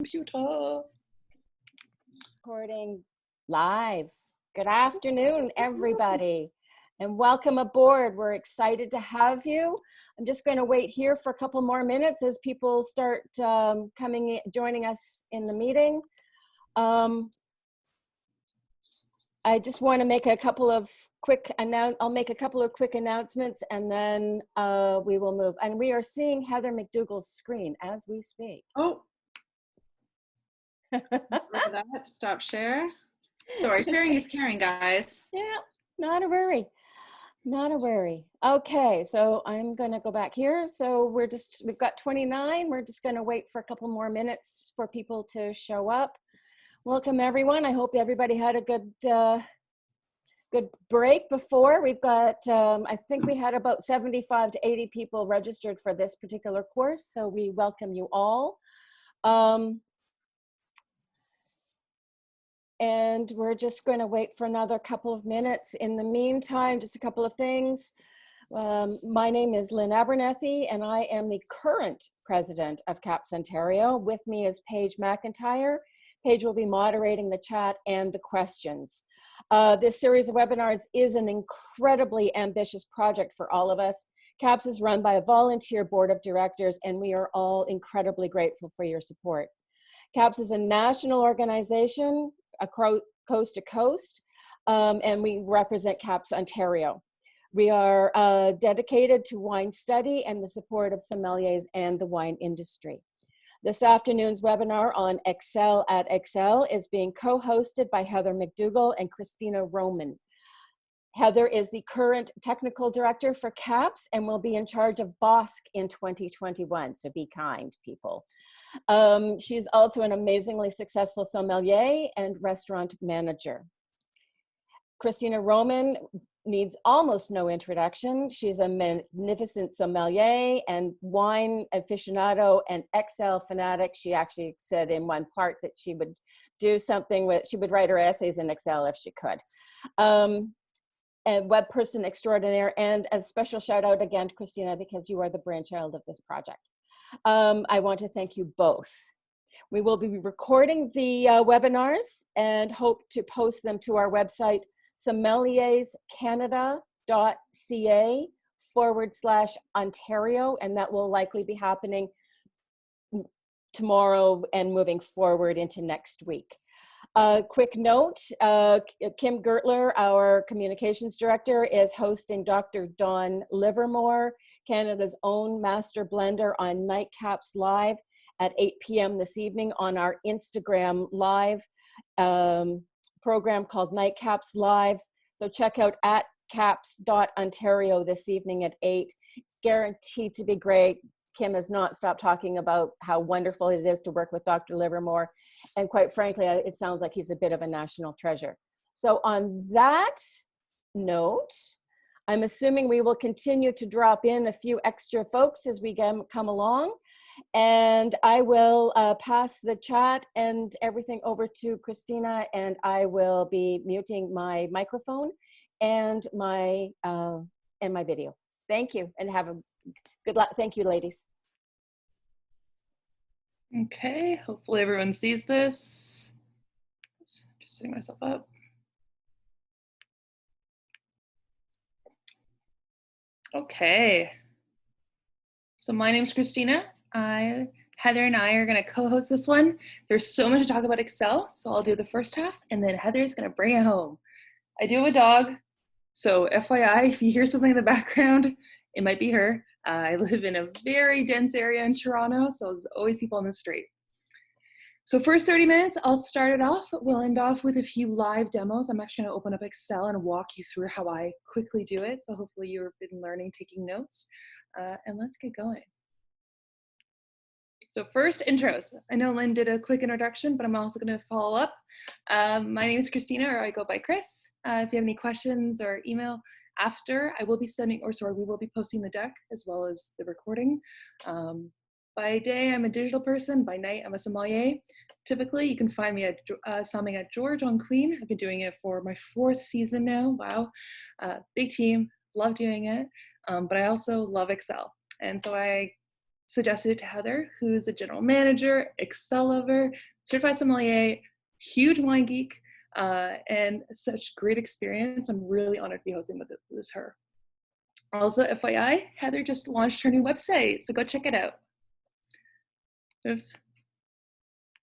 Computer. Recording live. Good afternoon, everybody, and welcome aboard. We're excited to have you. I'm just going to wait here for a couple more minutes as people start joining us in the meeting. I just want to make a couple of quick announcements, and then we will move. And we are seeing Heather McDougall's screen as we speak. Oh. That. Stop share. Sorry, sharing is caring, guys. Yeah, not a worry. Not a worry. Okay, so I'm going to go back here. So we've got 29. We're just going to wait for a couple more minutes for people to show up. Welcome, everyone. I hope everybody had a good break before. We've got, I think we had about 75 to 80 people registered for this particular course. So we welcome you all. And we're just going to wait for another couple of minutes. In the meantime, just a couple of things. My name is Lynn Abernethy, and I am the current president of CAPS Ontario. With me is Paige McIntyre. Paige will be moderating the chat and the questions. This series of webinars is an incredibly ambitious project for all of us. CAPS is run by a volunteer board of directors, and we are all incredibly grateful for your support. CAPS is a national organization, coast to coast, and we represent CAPS Ontario. We are dedicated to wine study and the support of sommeliers and the wine industry. This afternoon's webinar on Excel at Excel is being co-hosted by Heather McDougall and Krystina Roman. Heather is the current technical director for CAPS and will be in charge of BOSC in 2021, so be kind, people. She's also an amazingly successful sommelier and restaurant manager. Krystina Roman needs almost no introduction. She's a magnificent sommelier and wine aficionado and Excel fanatic. She actually said in one part that she would do something she would write her essays in Excel if she could. And web person extraordinaire, and a special shout out again to Krystina because you are the brainchild of this project. I want to thank you both. We will be recording the webinars and hope to post them to our website, sommelierscanada.ca/Ontario, and that will likely be happening tomorrow and moving forward into next week. Quick note, Kim Gertler, our communications director, is hosting Dr. Dawn Livermore, Canada's own master blender, on Nightcaps Live at 8 p.m. this evening on our Instagram Live program called Nightcaps Live. So check out at caps.ontario this evening at 8. It's guaranteed to be great. Kim has not stopped talking about how wonderful it is to work with Dr. Livermore. And quite frankly, it sounds like he's a bit of a national treasure. So on that note, I'm assuming we will continue to drop in a few extra folks as we come along. And I will pass the chat and everything over to Krystina, and I will be muting my microphone and my video. Thank you, and have a good luck. Thank you, ladies. Okay, hopefully everyone sees this. Oops, just setting myself up. Okay, so my name's Krystina. Heather and I are going to co-host this one. There's so much to talk about Excel, so I'll do the first half, and then Heather's going to bring it home. I do have a dog, so FYI, if you hear something in the background, it might be her. I live in a very dense area in Toronto, so there's always people on the street. So first 30 minutes, I'll start it off. We'll end off with a few live demos. I'm actually going to open up Excel and walk you through how I quickly do it. So hopefully you've been learning, taking notes, and let's get going. So first, intros. I know Lynn did a quick introduction, but I'm also going to follow up. My name is Krystina, or I go by Chris. If you have any questions or email after, we will be posting the deck as well as the recording. By day, I'm a digital person. By night, I'm a sommelier. Typically, you can find me at somming at George on Queen. I've been doing it for my 4th season now. Wow, big team, love doing it. But I also love Excel. And so I suggested it to Heather, who's a general manager, Excel lover, certified sommelier, huge wine geek, and such great experience. I'm really honored to be hosting with her. Also, FYI, Heather just launched her new website, so go check it out. Oops.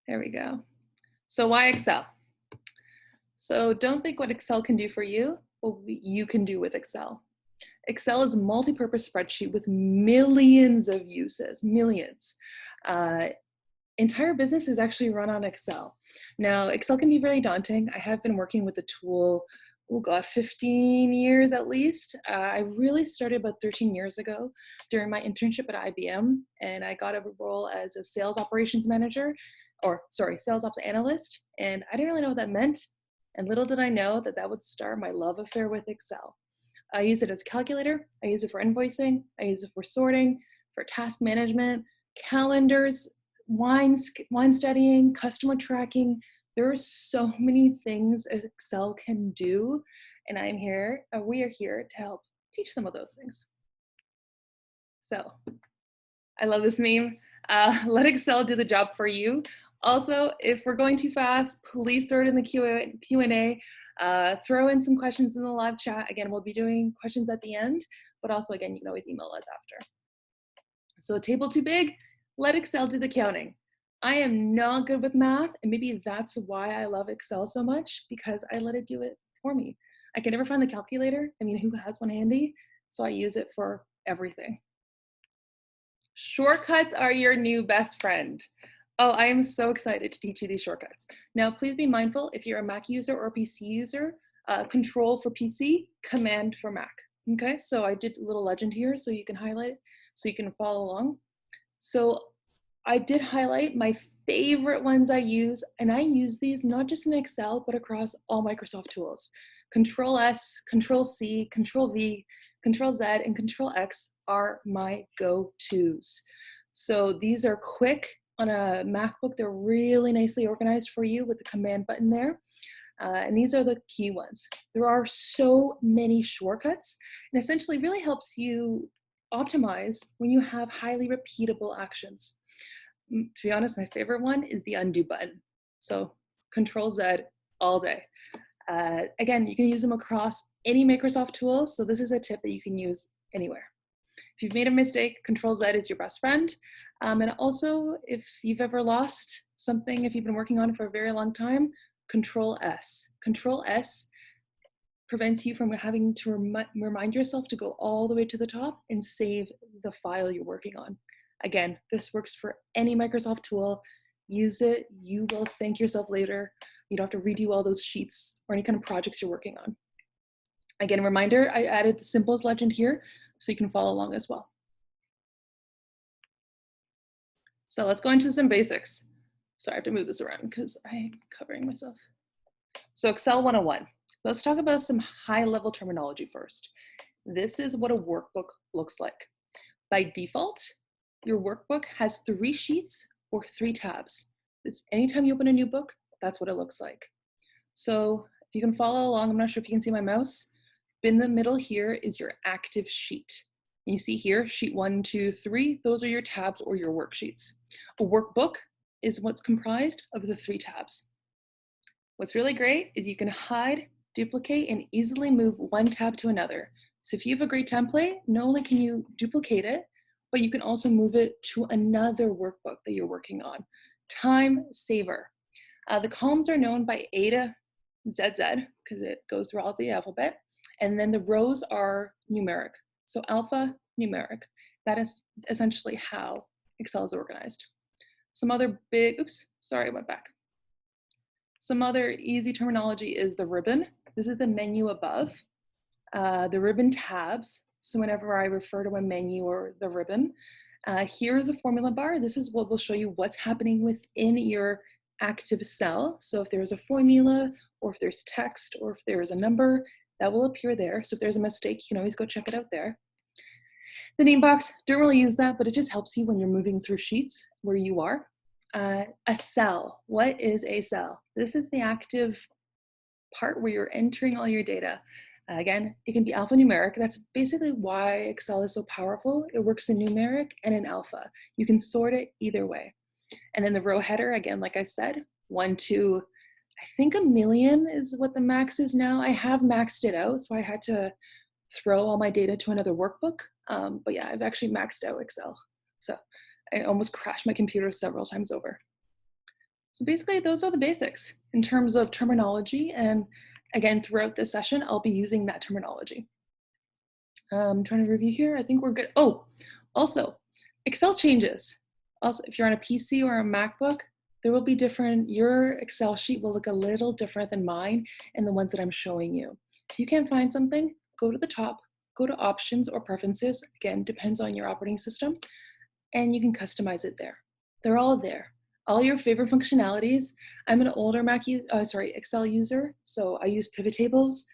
There we go. So why Excel? So don't think what Excel can do for you, what you can do with Excel. Excel is a multi-purpose spreadsheet with millions of uses, millions. Entire business is actually run on Excel. Now, Excel can be very daunting. I have been working with the tool, 15 years at least. I really started about 13 years ago during my internship at IBM, and I got a role as a sales operations manager, sales ops analyst, and I didn't really know what that meant, and little did I know that that would start my love affair with Excel. I use it as a calculator, I use it for invoicing, I use it for sorting, for task management, calendars, wine studying, customer tracking. There are so many things Excel can do, and we are here to help teach some of those things. So, I love this meme. Let Excel do the job for you. Also, if we're going too fast, please throw it in the Q&A. Throw in some questions in the live chat. Again, we'll be doing questions at the end, but also, again, you can always email us after. So, table too big? Let Excel do the counting. I am not good with math, and maybe that's why I love Excel so much, because I let it do it for me. I can never find the calculator. I mean, who has one handy? So I use it for everything. Shortcuts are your new best friend. Oh, I am so excited to teach you these shortcuts. Now, please be mindful, if you're a Mac user or a PC user, Control for PC, Command for Mac. Okay, so I did a little legend here so you can highlight it, so you can follow along. So I did highlight my favorite ones I use, and I use these not just in Excel, but across all Microsoft tools. Control S, Control C, Control V, Control Z, and Control X are my go-tos. So these are quick on a MacBook. They're really nicely organized for you with the command button there. And these are the key ones. There are so many shortcuts, and essentially really helps you optimize when you have highly repeatable actions. To be honest, my favorite one is the undo button. So Control Z all day. Again, you can use them across any Microsoft tool. So this is a tip that you can use anywhere. If you've made a mistake, Control Z is your best friend. And also, if you've ever lost something, if you've been working on it for a very long time, Control S. Control S prevents you from having to remind yourself to go all the way to the top and save the file you're working on. Again, this works for any Microsoft tool. Use it. You will thank yourself later. You don't have to redo all those sheets or any kind of projects you're working on. Again, reminder, I added the symbols legend here so you can follow along as well. So let's go into some basics. Sorry, I have to move this around because I'm covering myself. So Excel 101. Let's talk about some high-level terminology first. This is what a workbook looks like. By default, your workbook has 3 sheets or 3 tabs. Anytime you open a new book, that's what it looks like. So if you can follow along, I'm not sure if you can see my mouse. In the middle here is your active sheet. You see here, sheet 1, 2, 3, those are your tabs or your worksheets. A workbook is what's comprised of the 3 tabs. What's really great is you can hide, duplicate, and easily move one tab to another. So if you have a great template, not only can you duplicate it, but you can also move it to another workbook that you're working on. Time saver. The columns are known by A to ZZ because it goes through all the alphabet. And then the rows are numeric. So alpha, numeric. That is essentially how Excel is organized. Some other Some other easy terminology is the ribbon. This is the menu above. The ribbon tabs. So whenever I refer to a menu or the ribbon, here's the formula bar. This is what will show you what's happening within your active cell. So if there's a formula, or if there's text, or if there is a number, that will appear there. So if there's a mistake, you can always go check it out there. The name box, don't really use that, but it just helps you when you're moving through sheets where you are. A cell, what is a cell? This is the active part where you're entering all your data. Again, it can be alphanumeric. That's basically why Excel is so powerful. It works in numeric and in alpha. You can sort it either way. And then the row header, again, like I said, 1 to, I think 1,000,000 is what the max is now. I have maxed it out, so I had to throw all my data to another workbook. But yeah, I've actually maxed out Excel. So I almost crashed my computer several times over. So basically, those are the basics in terms of terminology. And again, throughout this session, I'll be using that terminology. I'm trying to review here. I think we're good. Oh, also, Excel changes. Also, if you're on a PC or a MacBook, there will be different, your Excel sheet will look a little different than mine and the ones that I'm showing you. If you can't find something, go to the top, go to options or preferences. Again, depends on your operating system, and you can customize it there. They're all there. All your favorite functionalities. I'm an older Excel user, so I use pivot tables.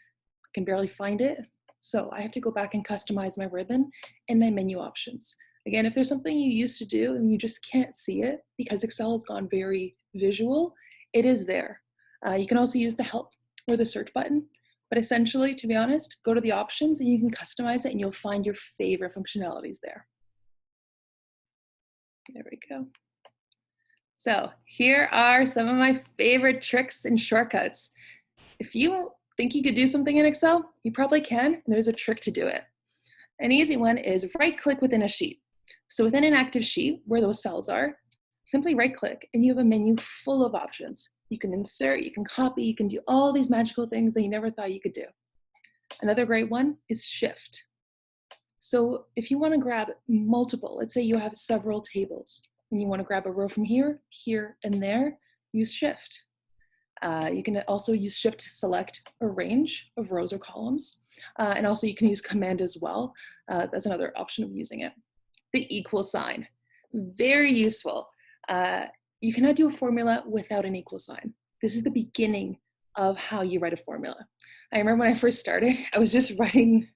I can barely find it. So I have to go back and customize my ribbon and my menu options. Again, if there's something you used to do and you just can't see it because Excel has gone very visual, it is there. You can also use the help or the search button, but essentially, to be honest, go to the options and you can customize it and you'll find your favorite functionalities there. There we go. So here are some of my favorite tricks and shortcuts. If you think you could do something in Excel, you probably can, and there's a trick to do it. An easy one is right-click within a sheet. So within an active sheet, where those cells are, simply right-click, and you have a menu full of options. You can insert, you can copy, you can do all these magical things that you never thought you could do. Another great one is Shift. So if you want to grab multiple, let's say you have several tables, and you want to grab a row from here, here, and there, use Shift. You can also use Shift to select a range of rows or columns. And also you can use Command as well. That's another option of using it. The equal sign, very useful. You cannot do a formula without an equal sign. This is the beginning of how you write a formula. I remember when I first started, I was just writing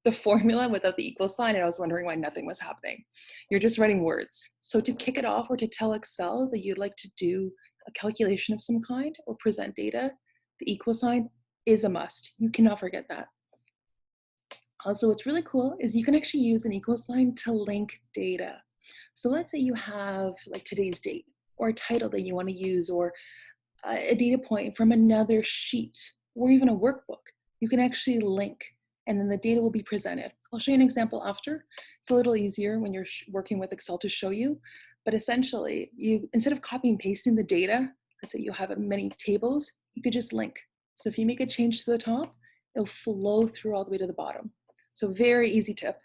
the formula without the equal sign, and I was wondering why nothing was happening. You're just writing words. So to kick it off or to tell Excel that you'd like to do a calculation of some kind or present data, the equal sign is a must. You cannot forget that. Also, what's really cool is you can actually use an equal sign to link data. So let's say you have like today's date or a title that you want to use or a data point from another sheet or even a workbook. You can actually link and then the data will be presented. I'll show you an example after. It's a little easier when you're working with Excel to show you, but essentially you, instead of copying and pasting the data, let's say you have many tables, you could just link. So if you make a change to the top, it'll flow through all the way to the bottom. So very easy tip.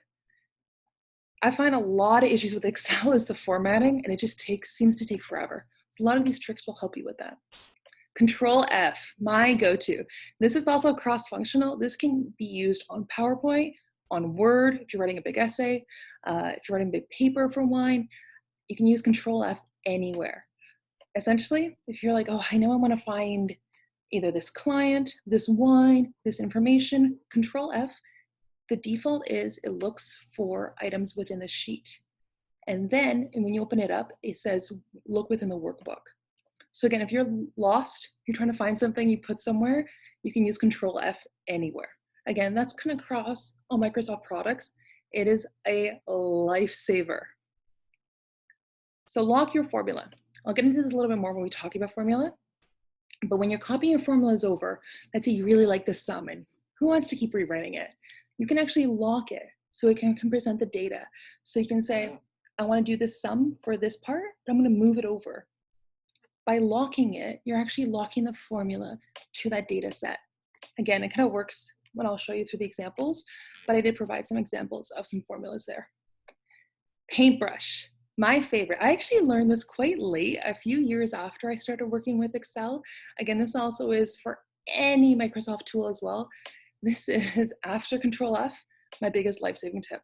I find a lot of issues with Excel is the formatting, and it just seems to take forever. So a lot of these tricks will help you with that. Control F, my go-to. This is also cross-functional. This can be used on PowerPoint, on Word, if you're writing a big essay, if you're writing a big paper for wine, you can use Control F anywhere. Essentially, if you're like, oh, I know I want to find either this client, this wine, this information, Control F, the default is it looks for items within the sheet. And then when you open it up, it says, look within the workbook. So again, if you're lost, you're trying to find something you put somewhere, you can use Control F anywhere. Again, that's kind of across all Microsoft products. It is a lifesaver. So lock your formula. I'll get into this a little bit more when we talk about formula. But when you're copying your formulas over, let's say you really like the sum and who wants to keep rewriting it? You can actually lock it so it can present the data. So you can say, I want to do this sum for this part, but I'm going to move it over. By locking it, you're actually locking the formula to that data set. Again, it kind of works when I'll show you through the examples, but I did provide some examples of some formulas there. Paintbrush, my favorite. I actually learned this quite late, a few years after I started working with Excel. Again, this also is for any Microsoft tool as well. This is after Control F, my biggest life-saving tip.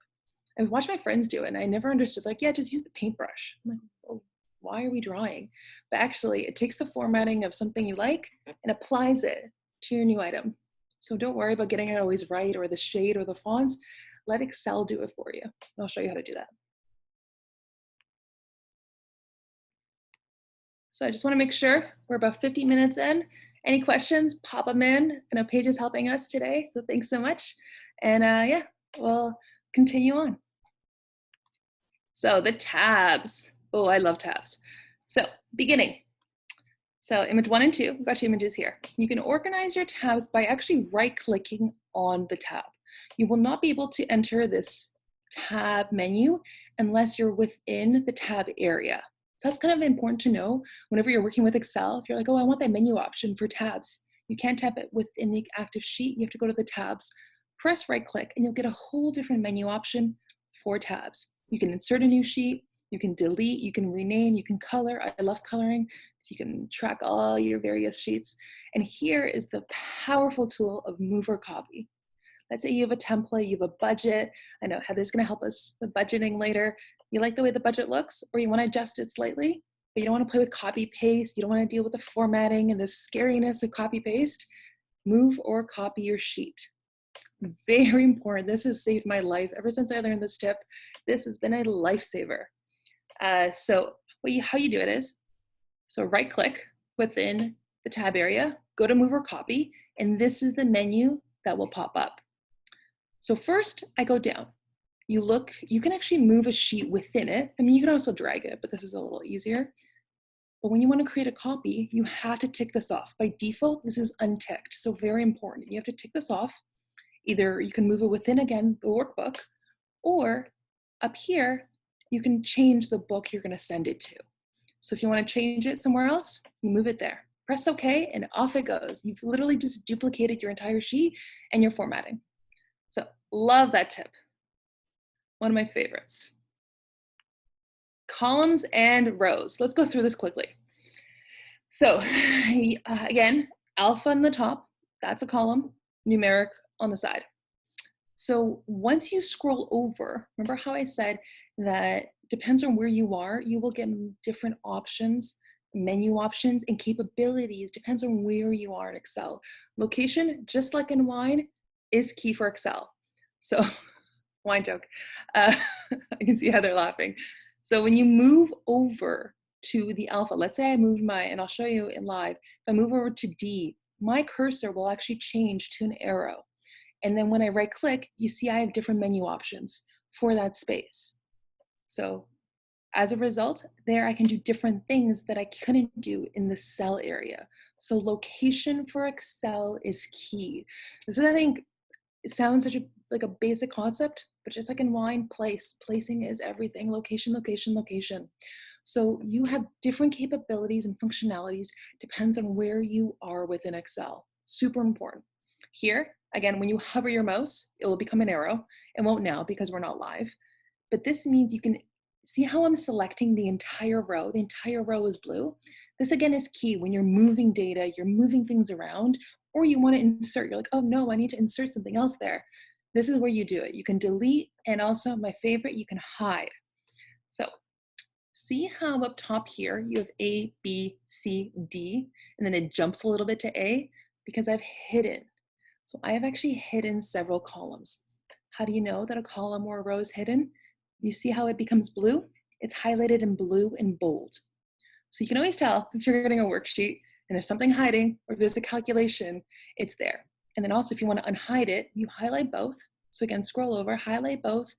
I've watched my friends do it and I never understood, like, yeah, just use the paintbrush. I'm like, well, why are we drawing? But actually it takes the formatting of something you like and applies it to your new item. So don't worry about getting it always right or the shade or the fonts. Let Excel do it for you. I'll show you how to do that. So I just want to make sure we're about 50 minutes in Any questions, pop them in. I know Paige is helping us today, so thanks so much. And yeah, we'll continue on. So the tabs. Oh, I love tabs. So beginning. So image 1 and 2, we've got 2 images here. You can organize your tabs by actually right-clicking on the tab. You will not be able to enter this tab menu unless you're within the tab area. So that's kind of important to know whenever you're working with Excel. If you're like, oh, I want that menu option for tabs, you can't tap it within the active sheet. You have to go to the tabs, press right-click, and you'll get a whole different menu option for tabs. You can insert a new sheet, you can delete, you can rename, you can color. I love coloring. So you can track all your various sheets. And here is the powerful tool of move or copy. Let's say you have a template, you have a budget. I know Heather's gonna help us with budgeting later. You like the way the budget looks, or you wanna adjust it slightly, but you don't wanna play with copy paste. You don't wanna deal with the formatting and the scariness of copy paste. Move or copy your sheet. Very important. This has saved my life ever since I learned this tip. This has been a lifesaver. So how you do it is, so right click within the tab area, go to move or copy, and this is the menu that will pop up. So first I go down. You can actually move a sheet within it. I mean, you can also drag it, but this is a little easier. But when you want to create a copy, you have to tick this off. By default, this is unticked, so very important. You have to tick this off. Either you can move it within, again, the workbook, or up here, you can change the book you're going to send it to. So if you want to change it somewhere else, you move it there. Press OK, and off it goes. You've literally just duplicated your entire sheet and your formatting. So love that tip. One of my favorites. Columns and rows. Let's go through this quickly. So again, alpha on the top, that's a column, numeric on the side. So once you scroll over, remember how I said that depends on where you are, you will get different options, menu options, and capabilities, depends on where you are in Excel. Location, just like in wine, is key for Excel. So, wine joke. I can see Heather laughing. So when you move over to the alpha, let's say I moved and I'll show you in live, if I move over to D, my cursor will actually change to an arrow. And then when I right click, you see I have different menu options for that space. So as a result, there I can do different things that I couldn't do in the cell area. So location for Excel is key. This is, I think, it sounds like a basic concept, but just like in wine, placing is everything. Location, location, location. So you have different capabilities and functionalities, depends on where you are within Excel. Super important. Here, again, when you hover your mouse, it will become an arrow. It won't now because we're not live. But this means you can see how I'm selecting the entire row. The entire row is blue. This again is key when you're moving data, you're moving things around, or you want to insert. You're like, oh no, I need to insert something else there. This is where you do it. You can delete, and also my favorite, you can hide. So see how up top here you have A, B, C, D, and then it jumps a little bit to A because I've hidden. So I have actually hidden several columns. How do you know that a column or a row is hidden? You see how it becomes blue? It's highlighted in blue and bold. So you can always tell if you're getting a worksheet and there's something hiding, or if there's a calculation, it's there. And then also if you want to unhide it, you highlight both. So again, scroll over, highlight both,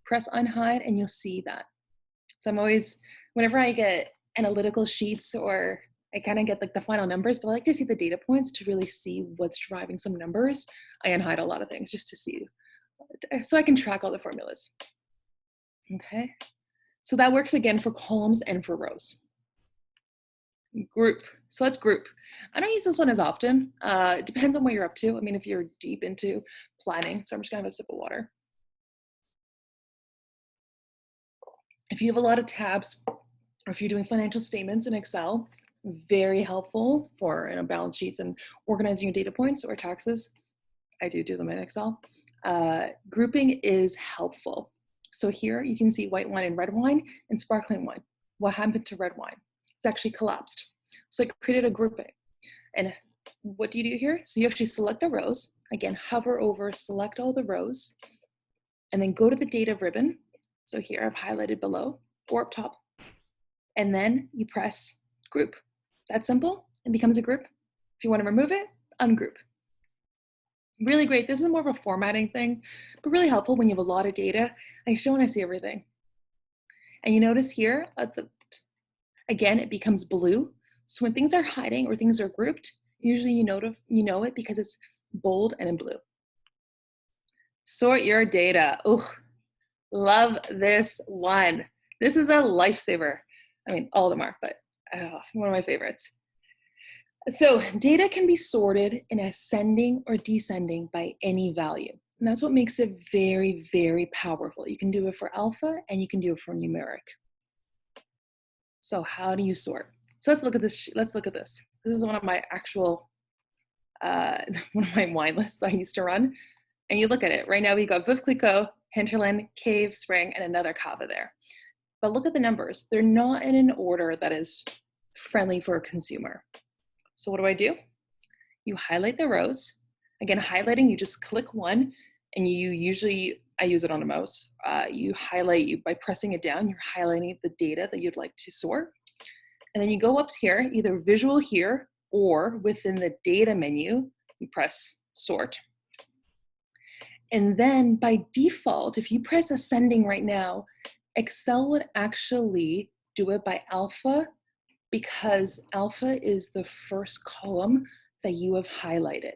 press unhide, and you'll see that. So I'm always, whenever I get analytical sheets or I kind of get like the final numbers, but I like to see the data points to really see what's driving some numbers. I unhide a lot of things just to see, so I can track all the formulas. Okay, so that works again for columns and for rows. Group, so let's group. I don't use this one as often. It depends on what you're up to. I mean, if you're deep into planning, so I'm just gonna have a sip of water. If you have a lot of tabs, or if you're doing financial statements in Excel, very helpful for balance sheets and organizing your data points or taxes. I do them in Excel. Grouping is helpful. So here you can see white wine and red wine and sparkling wine. What happened to red wine? It's actually collapsed. So I created a grouping. And what do you do here? So you actually select the rows. Again, hover over, select all the rows, and then go to the data ribbon. So here I've highlighted below or up top. And then you press group. That's simple. It becomes a group. If you want to remove it, ungroup. Really great. This is more of a formatting thing, but really helpful when you have a lot of data. I just don't want to see everything. And you notice here, again, it becomes blue. So when things are hiding or things are grouped, usually you know it because it's bold and in blue. Sort your data. Oh, love this one. This is a lifesaver. I mean, all of them are, but one of my favorites. So data can be sorted in ascending or descending by any value. And that's what makes it very, very powerful. You can do it for alpha and you can do it for numeric. So how do you sort? So let's look at this. Let's look at this. This is one of my actual, one of my wine lists I used to run. And you look at it. Right now we got Veuve Clicquot, Hinterland, Cave, Spring, and another cava there. But look at the numbers. They're not in an order that is friendly for a consumer. So what do? You highlight the rows. Again, highlighting, you just click one, and you usually, I use it on a mouse. You highlight, by pressing it down, you're highlighting the data that you'd like to sort. And then you go up here, either visual here, or within the data menu, you press sort. And then by default, if you press ascending right now, Excel would actually do it by alpha, because alpha is the first column that you have highlighted.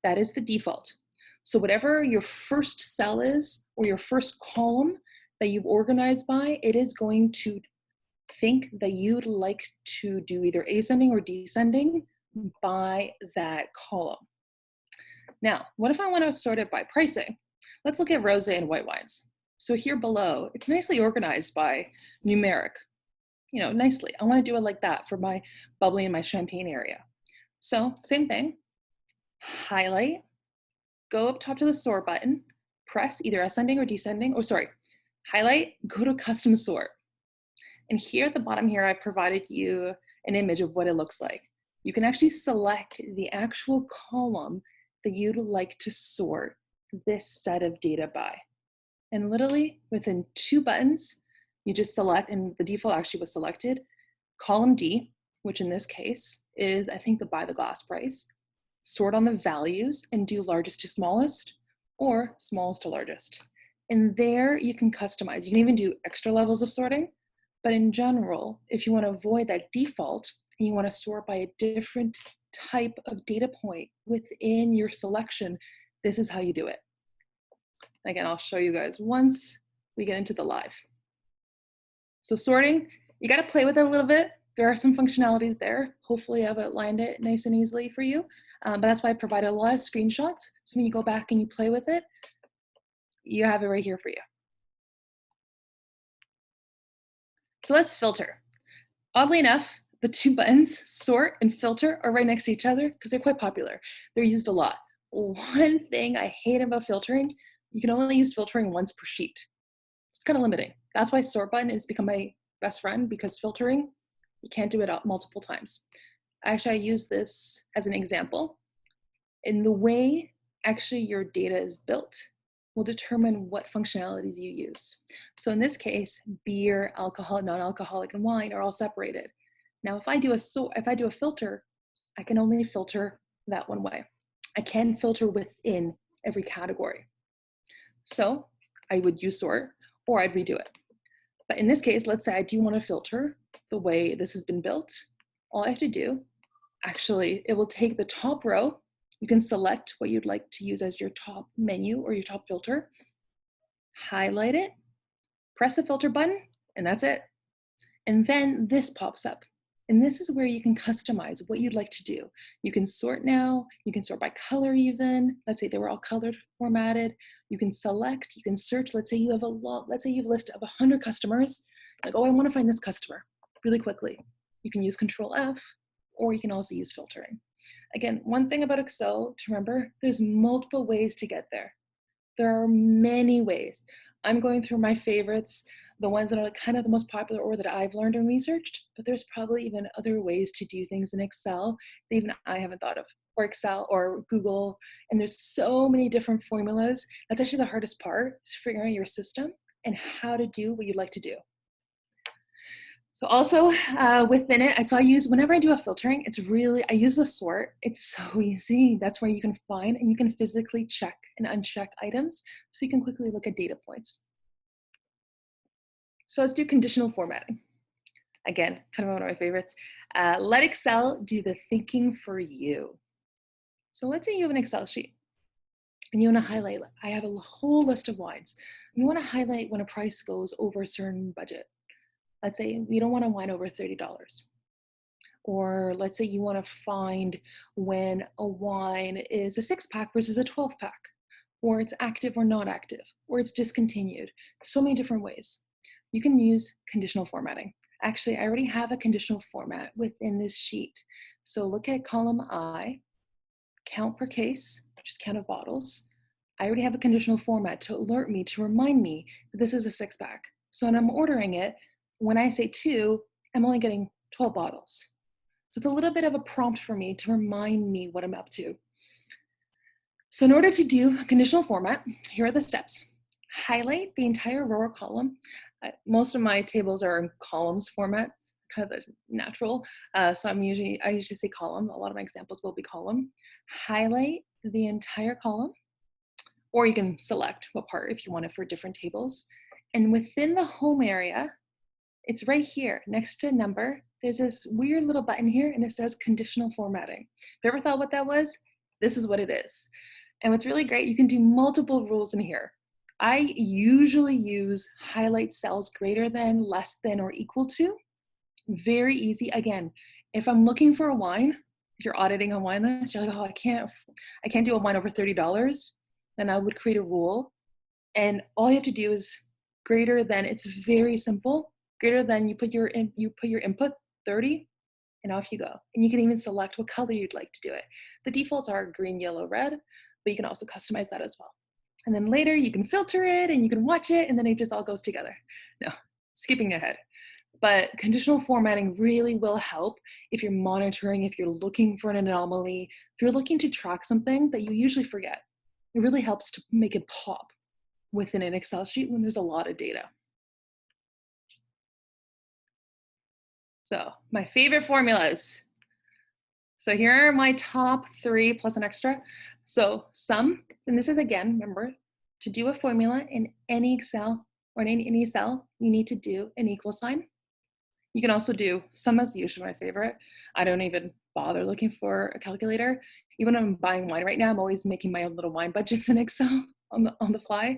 That is the default. So whatever your first cell is, or your first column that you've organized by, it is going to think that you'd like to do either ascending or descending by that column. Now, what if I want to sort it by pricing? Let's look at rosé and white wines. So here below, it's nicely organized by numeric, nicely. I want to do it like that for my bubbly and my champagne area. So same thing, highlight, go up top to the sort button, press either ascending or descending, highlight, go to custom sort. And here at the bottom here, I provided you an image of what it looks like. You can actually select the actual column that you'd like to sort this set of data by. And literally within 2 buttons, you just select, and the default actually was selected, column D, which in this case is, I think, the by the glass price, sort on the values and do largest to smallest or smallest to largest. And there you can customize. You can even do extra levels of sorting, but in general, if you want to avoid that default and you want to sort by a different type of data point within your selection, this is how you do it. Again, I'll show you guys once we get into the live. So sorting, you got to play with it a little bit. There are some functionalities there. Hopefully I've outlined it nice and easily for you. But that's why I provided a lot of screenshots. So when you go back and you play with it, you have it right here for you. So let's filter. Oddly enough, the 2 buttons, sort and filter, are right next to each other because they're quite popular. They're used a lot. One thing I hate about filtering, you can only use filtering once per sheet. It's kind of limiting. That's why sort button has become my best friend, because filtering, you can't do it out multiple times. Actually, I use this as an example. In the way actually your data is built will determine what functionalities you use. So in this case, beer, alcohol, non-alcoholic, and wine are all separated. Now, if I do a filter, I can only filter that one way. I can filter within every category. So I would use sort, or I'd redo it. But in this case, let's say I do want to filter the way this has been built. All I have to do, actually, it will take the top row. You can select what you'd like to use as your top menu or your top filter, highlight it, press the filter button, and that's it. And then this pops up. And this is where you can customize what you'd like to do. You can sort now, you can sort by color even. Let's say they were all colored formatted. You can select, you can search. Let's say you have a list of 100 customers. Like, oh, I want to find this customer really quickly. You can use Control F, or you can also use filtering. Again, one thing about Excel to remember, there's multiple ways to get there. There are many ways. I'm going through my favorites, the ones that are kind of the most popular or that I've learned and researched, but there's probably even other ways to do things in Excel that even I haven't thought of, or Excel or Google, and there's so many different formulas. That's actually the hardest part, is figuring out your system and how to do what you'd like to do. So also within it, so whenever I do a filtering, I use the sort. It's so easy. That's where you can find and you can physically check and uncheck items so you can quickly look at data points. So let's do conditional formatting. Again, kind of one of my favorites. Let Excel do the thinking for you. So let's say you have an Excel sheet and you want to highlight, I have a whole list of wines. You want to highlight when a price goes over a certain budget. Let's say we don't want a wine over $30. Or let's say you want to find when a wine is a 6-pack versus a 12-pack, or it's active or not active, or it's discontinued. So many different ways. You can use conditional formatting. Actually, I already have a conditional format within this sheet. So look at column I, count per case, which is count of bottles. I already have a conditional format to alert me, to remind me that this is a 6-pack. So when I'm ordering it, when I say 2, I'm only getting 12 bottles. So it's a little bit of a prompt for me to remind me what I'm up to. So in order to do a conditional format, here are the steps. Highlight the entire row or column. Most of my tables are in columns format, kind of natural. So I usually say column. A lot of my examples will be column. Highlight the entire column, or you can select what part if you want it for different tables. And within the home area, it's right here next to a number. There's this weird little button here and it says conditional formatting. If you ever thought what that was, this is what it is. And what's really great, you can do multiple rules in here. I usually use highlight cells greater than, less than, or equal to. Very easy. Again, if I'm looking for a wine, if you're auditing a wine list, you're like, oh, I can't do a wine over $30, then I would create a rule. And all you have to do is greater than, it's very simple. Greater than, you put your input 30 and off you go. And you can even select what color you'd like to do it. The defaults are green, yellow, red, but you can also customize that as well. And then later you can filter it and you can watch it and then it just all goes together. No, skipping ahead. But conditional formatting really will help if you're monitoring, if you're looking for an anomaly, if you're looking to track something that you usually forget. It really helps to make it pop within an Excel sheet when there's a lot of data. So my favorite formulas. So here are my top 3 plus an extra. So sum, and this is again, remember, to do a formula in any Excel or in any cell, you need to do an equal sign. You can also do sum as usually my favorite. I don't even bother looking for a calculator. Even when I'm buying wine right now, I'm always making my own little wine budgets in Excel on the fly.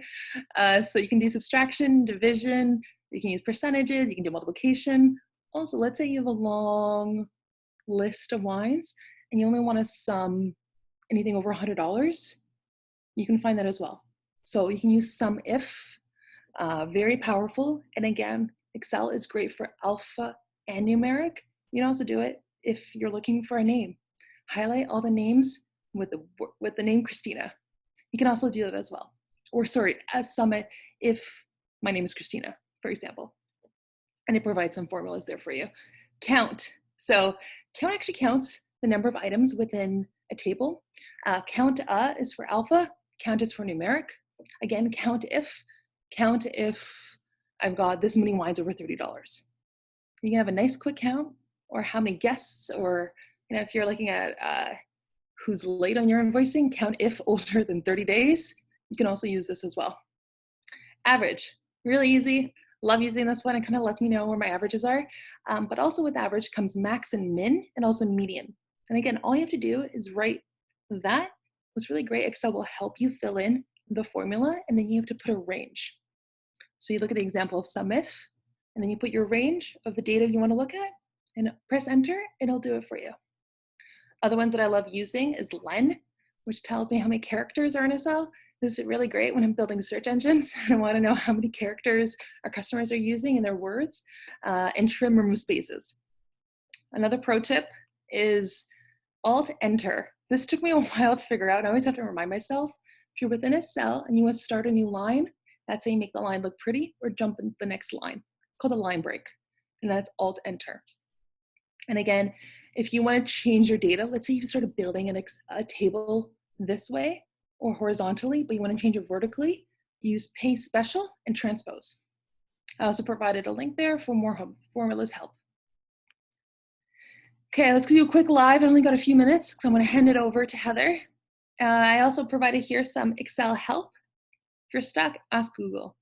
So you can do subtraction, division, you can use percentages, you can do multiplication. Also, let's say you have a long list of wines and you only want to sum anything over $100, you can find that as well. So you can use sum if, very powerful. And again, Excel is great for alpha and numeric. You can also do it if you're looking for a name. Highlight all the names with the name Krystina. You can also do that as well. Or sorry, sum it if my name is Krystina, for example. And it provides some formulas there for you. Count. So count actually counts the number of items within a table. Count is for alpha, count is for numeric. Again, count if I've got this many wines over $30. You can have a nice quick count, or how many guests, or if you're looking at who's late on your invoicing, count if older than 30 days. You can also use this as well. Average, really easy. Love using this one. It kind of lets me know where my averages are. But also with average comes max and min, and also median. And again, all you have to do is write that. What's really great, Excel will help you fill in the formula, and then you have to put a range. So you look at the example of sum if, and then you put your range of the data you want to look at, and press enter, and it'll do it for you. Other ones that I love using is len, which tells me how many characters are in a cell. This is really great when I'm building search engines and I want to know how many characters our customers are using in their words, and trim remove spaces. Another pro tip is Alt-Enter. This took me a while to figure out, and I always have to remind myself, if you're within a cell and you want to start a new line, that's how you make the line look pretty, or jump into the next line, called a line break, and that's Alt-Enter. And again, if you want to change your data, let's say you started building a table this way or horizontally, but you want to change it vertically, use paste special and transpose. I also provided a link there for more formulas help. Okay, let's do a quick live. I only got a few minutes, so I'm going to hand it over to Heather. I also provided here some Excel help. If you're stuck, ask Google.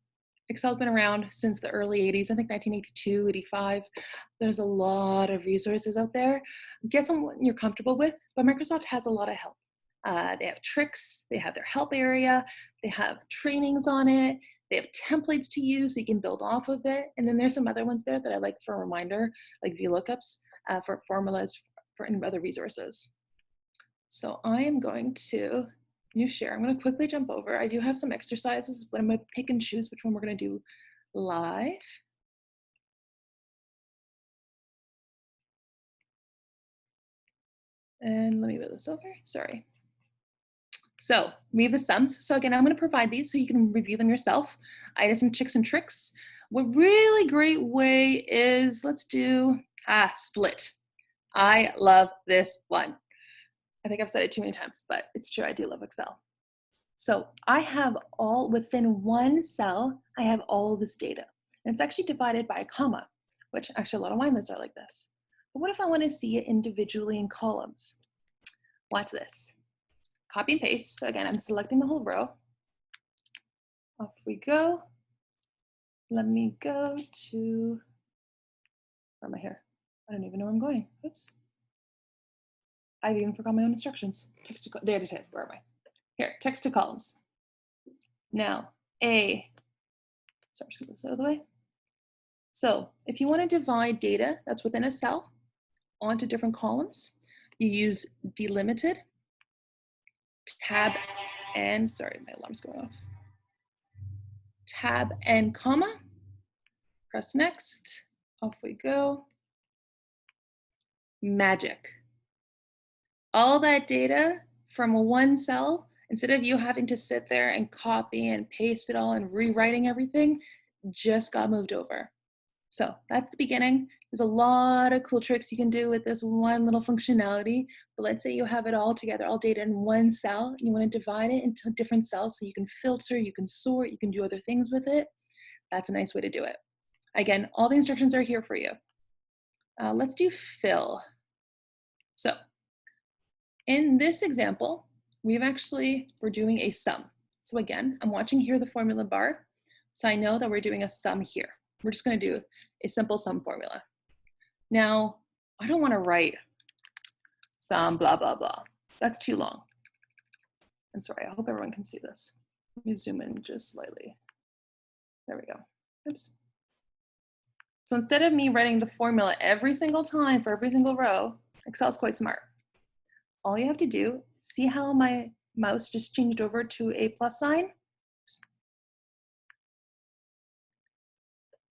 Excel's been around since the early 80s, I think 1982, 85. There's a lot of resources out there. Get someone you're comfortable with, but Microsoft has a lot of help. They have tricks, they have their help area, they have trainings on it, they have templates to use so you can build off of it. And then there's some other ones there that I like for a reminder, like VLOOKUPs for formulas for and other resources. So I am going to new share. I'm going to quickly jump over. I do have some exercises, but I'm going to pick and choose which one we're going to do live. And let me move this over. Sorry. So we have the sums. So again, I'm going to provide these so you can review them yourself. I have some tips and tricks. What really great way is, let's do split. I love this one. I think I've said it too many times, but it's true. I do love Excel. So I have all within one cell, I have all this data. And it's actually divided by a comma, which actually a lot of wine lists are like this. But what if I want to see it individually in columns? Watch this. Copy and paste. So again, I'm selecting the whole row. Off we go. Let me go to, where am I here? I don't even know where I'm going. Oops. I've even forgot my own instructions. Text to, there it is. Where am I? Here, text to columns. Now, sorry, just get this out of the way. So if you want to divide data that's within a cell onto different columns, you use delimited, tab, and sorry, my alarm's going off. Tab and comma, press next, off we go. Magic. All that data from one cell, instead of you having to sit there and copy and paste it all and rewriting everything, just got moved over. So that's the beginning. There's a lot of cool tricks you can do with this one little functionality, but let's say you have it all together, all data in one cell, and you want to divide it into different cells so you can filter, you can sort, you can do other things with it. That's a nice way to do it. Again, all the instructions are here for you. Let's do fill. So in this example, we're doing a sum. So again, I'm watching here the formula bar, so I know that we're doing a sum here. We're just going to do a simple sum formula. Now, I don't want to write sum blah, blah, blah. That's too long. I'm sorry, I hope everyone can see this. Let me zoom in just slightly. There we go. Oops. So instead of me writing the formula every single time for every single row, Excel's quite smart. All you have to do, see how my mouse just changed over to a plus sign? Oops.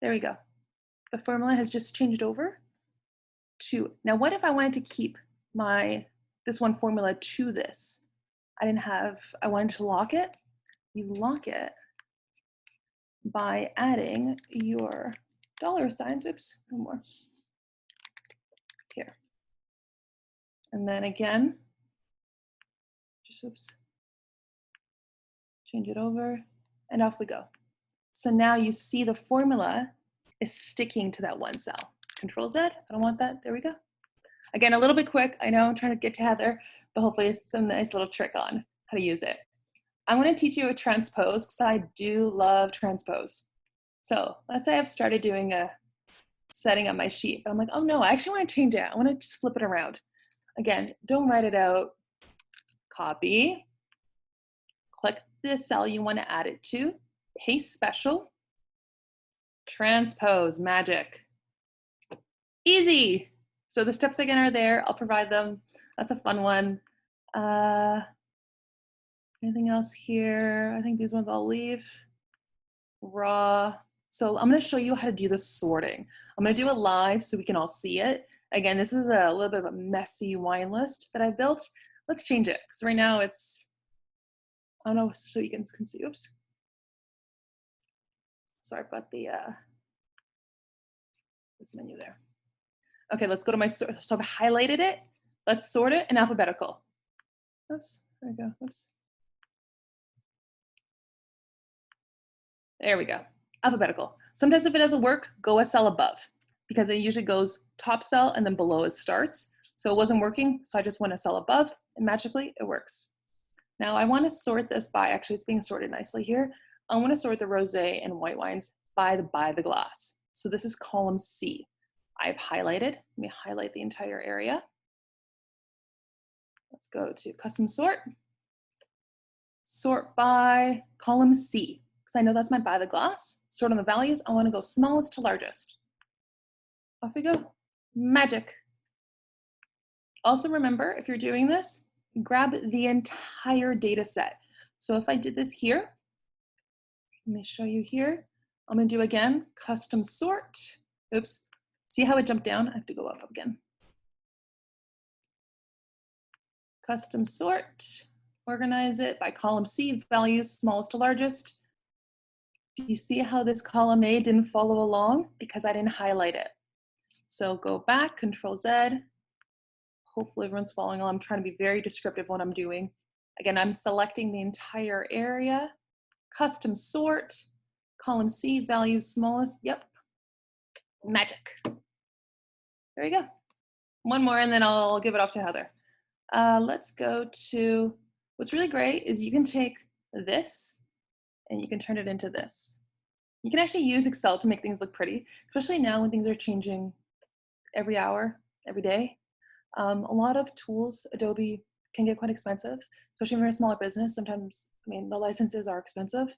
There we go. The formula has just changed over to, now what if I wanted to keep this one formula to this? I wanted to lock it. You lock it by adding your dollar signs, oops, one more, here. And then again, just oops, change it over, and off we go. So now you see the formula is sticking to that one cell. Control Z, I don't want that, there we go. Again, a little bit quick, I know I'm trying to get to Heather, but hopefully it's some nice little trick on how to use it. I'm going to teach you a transpose because I do love transpose. So let's say I've started doing setting up my sheet, but I'm like, oh no, I actually want to change it. I want to just flip it around. Again, don't write it out. Copy, click the cell you want to add it to, paste special, transpose, magic. Easy. So the steps again are there. I'll provide them. That's a fun one. Anything else here? I think these ones I'll leave. Raw. So I'm going to show you how to do the sorting. I'm going to do it live so we can all see it. Again, this is a little bit of a messy wine list that I built. Let's change it because right now it's, I don't know, so you can see, oops. So I've got the, this menu there. Okay, let's go to my sort. So I've highlighted it. Let's sort it in alphabetical. Oops, there we go, oops. There we go, alphabetical. Sometimes if it doesn't work, go a cell above because it usually goes top cell and then below it starts. So it wasn't working, so I just went a cell above and magically it works. Now I want to sort this by, actually it's being sorted nicely here. I want to sort the rosé and white wines by the glass. So this is column C. I've highlighted, let me highlight the entire area. Let's go to custom sort. Sort by column C, because I know that's my by the glass. Sort on the values, I want to go smallest to largest. Off we go. Magic. Also remember, if you're doing this, grab the entire data set. So if I did this here, let me show you here. I'm going to do again, custom sort. Oops. See how it jumped down? I have to go up again. Custom sort. Organize it by column C, values smallest to largest. Do you see how this column A didn't follow along? Because I didn't highlight it. So go back, Control Z. Hopefully everyone's following along. I'm trying to be very descriptive what I'm doing. Again, I'm selecting the entire area. Custom sort, column C, values smallest. Yep, magic. There you go. One more and then I'll give it off to Heather. Let's go to, what's really great is you can take this and you can turn it into this. You can actually use Excel to make things look pretty, especially now when things are changing every hour, every day. A lot of tools, Adobe can get quite expensive, especially when you're a smaller business. Sometimes, I mean, the licenses are expensive.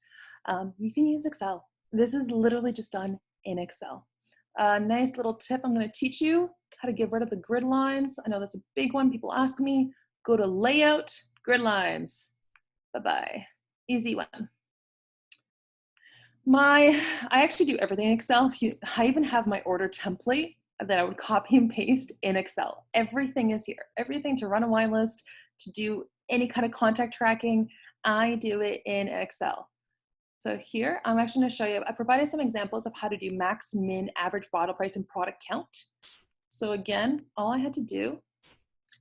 You can use Excel. This is literally just done in Excel. Nice little tip I'm going to teach you how to get rid of the grid lines. I know that's a big one. People ask me, go to layout, grid lines. Bye-bye. Easy one. I actually do everything in Excel. I even have my order template that I would copy and paste in Excel. Everything is here. Everything to run a wine list, to do any kind of contact tracking, I do it in Excel. So here, I'm actually gonna show you, I provided some examples of how to do max, min, average bottle price, and product count. So again, all I had to do,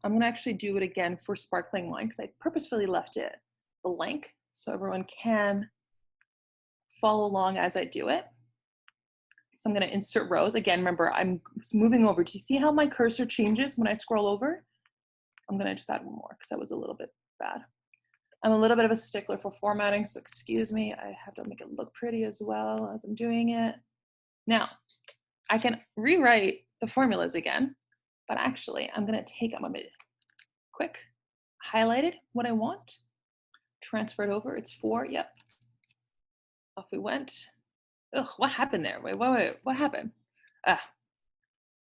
I'm gonna actually do it again for sparkling wine because I purposefully left it blank so everyone can follow along as I do it. So I'm going to insert rows. Again, remember, I'm moving over. Do you see how my cursor changes when I scroll over? I'm going to just add one more because that was a little bit bad. I'm a little bit of a stickler for formatting, so excuse me. I have to make it look pretty as well as I'm doing it. Now, I can rewrite the formulas again, but actually I'm going to take, I'm going to quick, highlighted what I want, transfer it over. It's 4, yep. Off we went. Ugh, what happened there? Wait, what happened?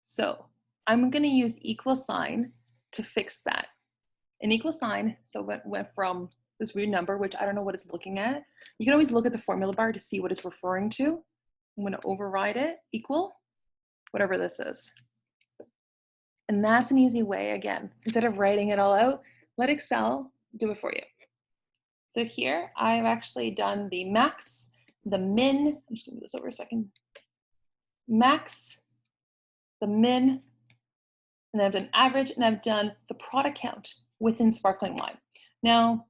So I'm gonna use equal sign to fix that. An equal sign, so it went from this weird number, which I don't know what it's looking at. You can always look at the formula bar to see what it's referring to. I'm gonna override it, equal, whatever this is. And that's an easy way, again, instead of writing it all out, let Excel do it for you. So here, I've actually done the max, the min, I'm just gonna move this over a second. Max, the min, and then I've done average, and I've done the product count within sparkling wine. Now,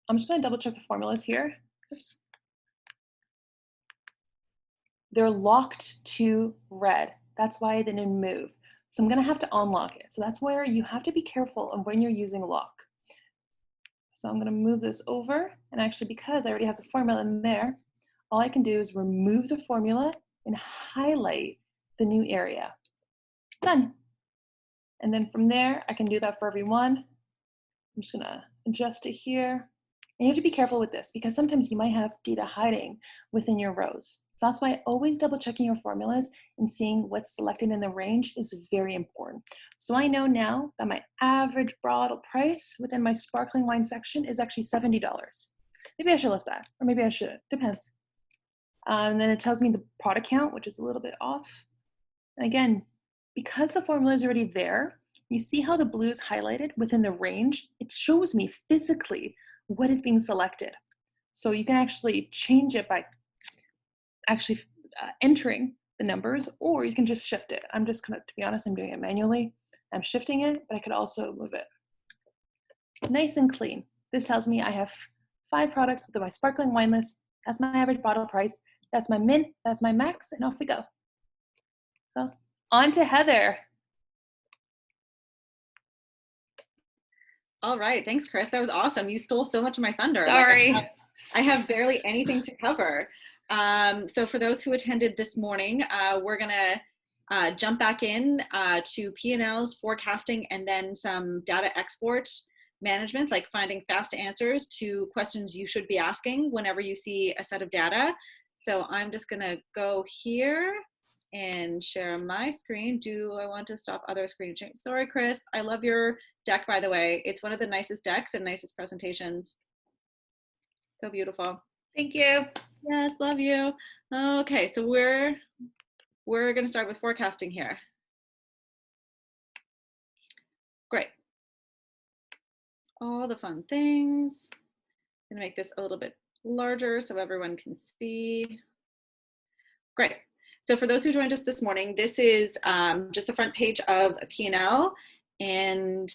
I'm just gonna double check the formulas here. Oops. They're locked to red. That's why they didn't move. So I'm gonna have to unlock it. So that's where you have to be careful of when you're using lock. So I'm gonna move this over, and actually because I already have the formula in there, all I can do is remove the formula and highlight the new area. Done. And then from there, I can do that for every one. I'm just gonna adjust it here. And you have to be careful with this because sometimes you might have data hiding within your rows. So that's why always double checking your formulas and seeing what's selected in the range is very important. So I know now that my average bottle price within my sparkling wine section is actually $70. Maybe I should lift that, or maybe I shouldn't, depends. And then it tells me the product count, which is a little bit off. And again, because the formula is already there, you see how the blue is highlighted within the range? It shows me physically what is being selected. So you can actually change it by actually entering the numbers, or you can just shift it. I'm just gonna, to be honest, I'm doing it manually. I'm shifting it, but I could also move it. Nice and clean. This tells me I have 5 products with my sparkling wine list. That's my average bottle price, That's my min, that's my max, and off we go. So on to Heather. All right, thanks, Chris. That was awesome. You stole so much of my thunder. Sorry. Like I have barely anything to cover. So for those who attended this morning, we're gonna jump back in to P&Ls, forecasting, and then some data export management, like finding fast answers to questions you should be asking whenever you see a set of data. So I'm just gonna go here and share my screen. Do I want to stop other screen sharing? Sorry, Chris. I love your deck, by the way. It's one of the nicest decks and nicest presentations. So beautiful. Thank you. Yes, love you. Okay, so we're going to start with forecasting here. Great. All the fun things. I'm going to make this a little bit larger so everyone can see. Great. So for those who joined us this morning, this is just the front page of a P&L and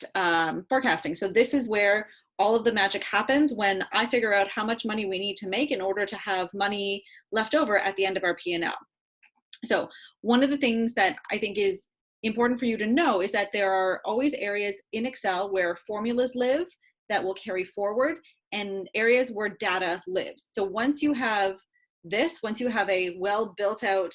forecasting. So this is where all of the magic happens when I figure out how much money we need to make in order to have money left over at the end of our P&L. So one of the things that I think is important for you to know is that there are always areas in Excel where formulas live that will carry forward and areas where data lives. So once you have this, once you have a well built out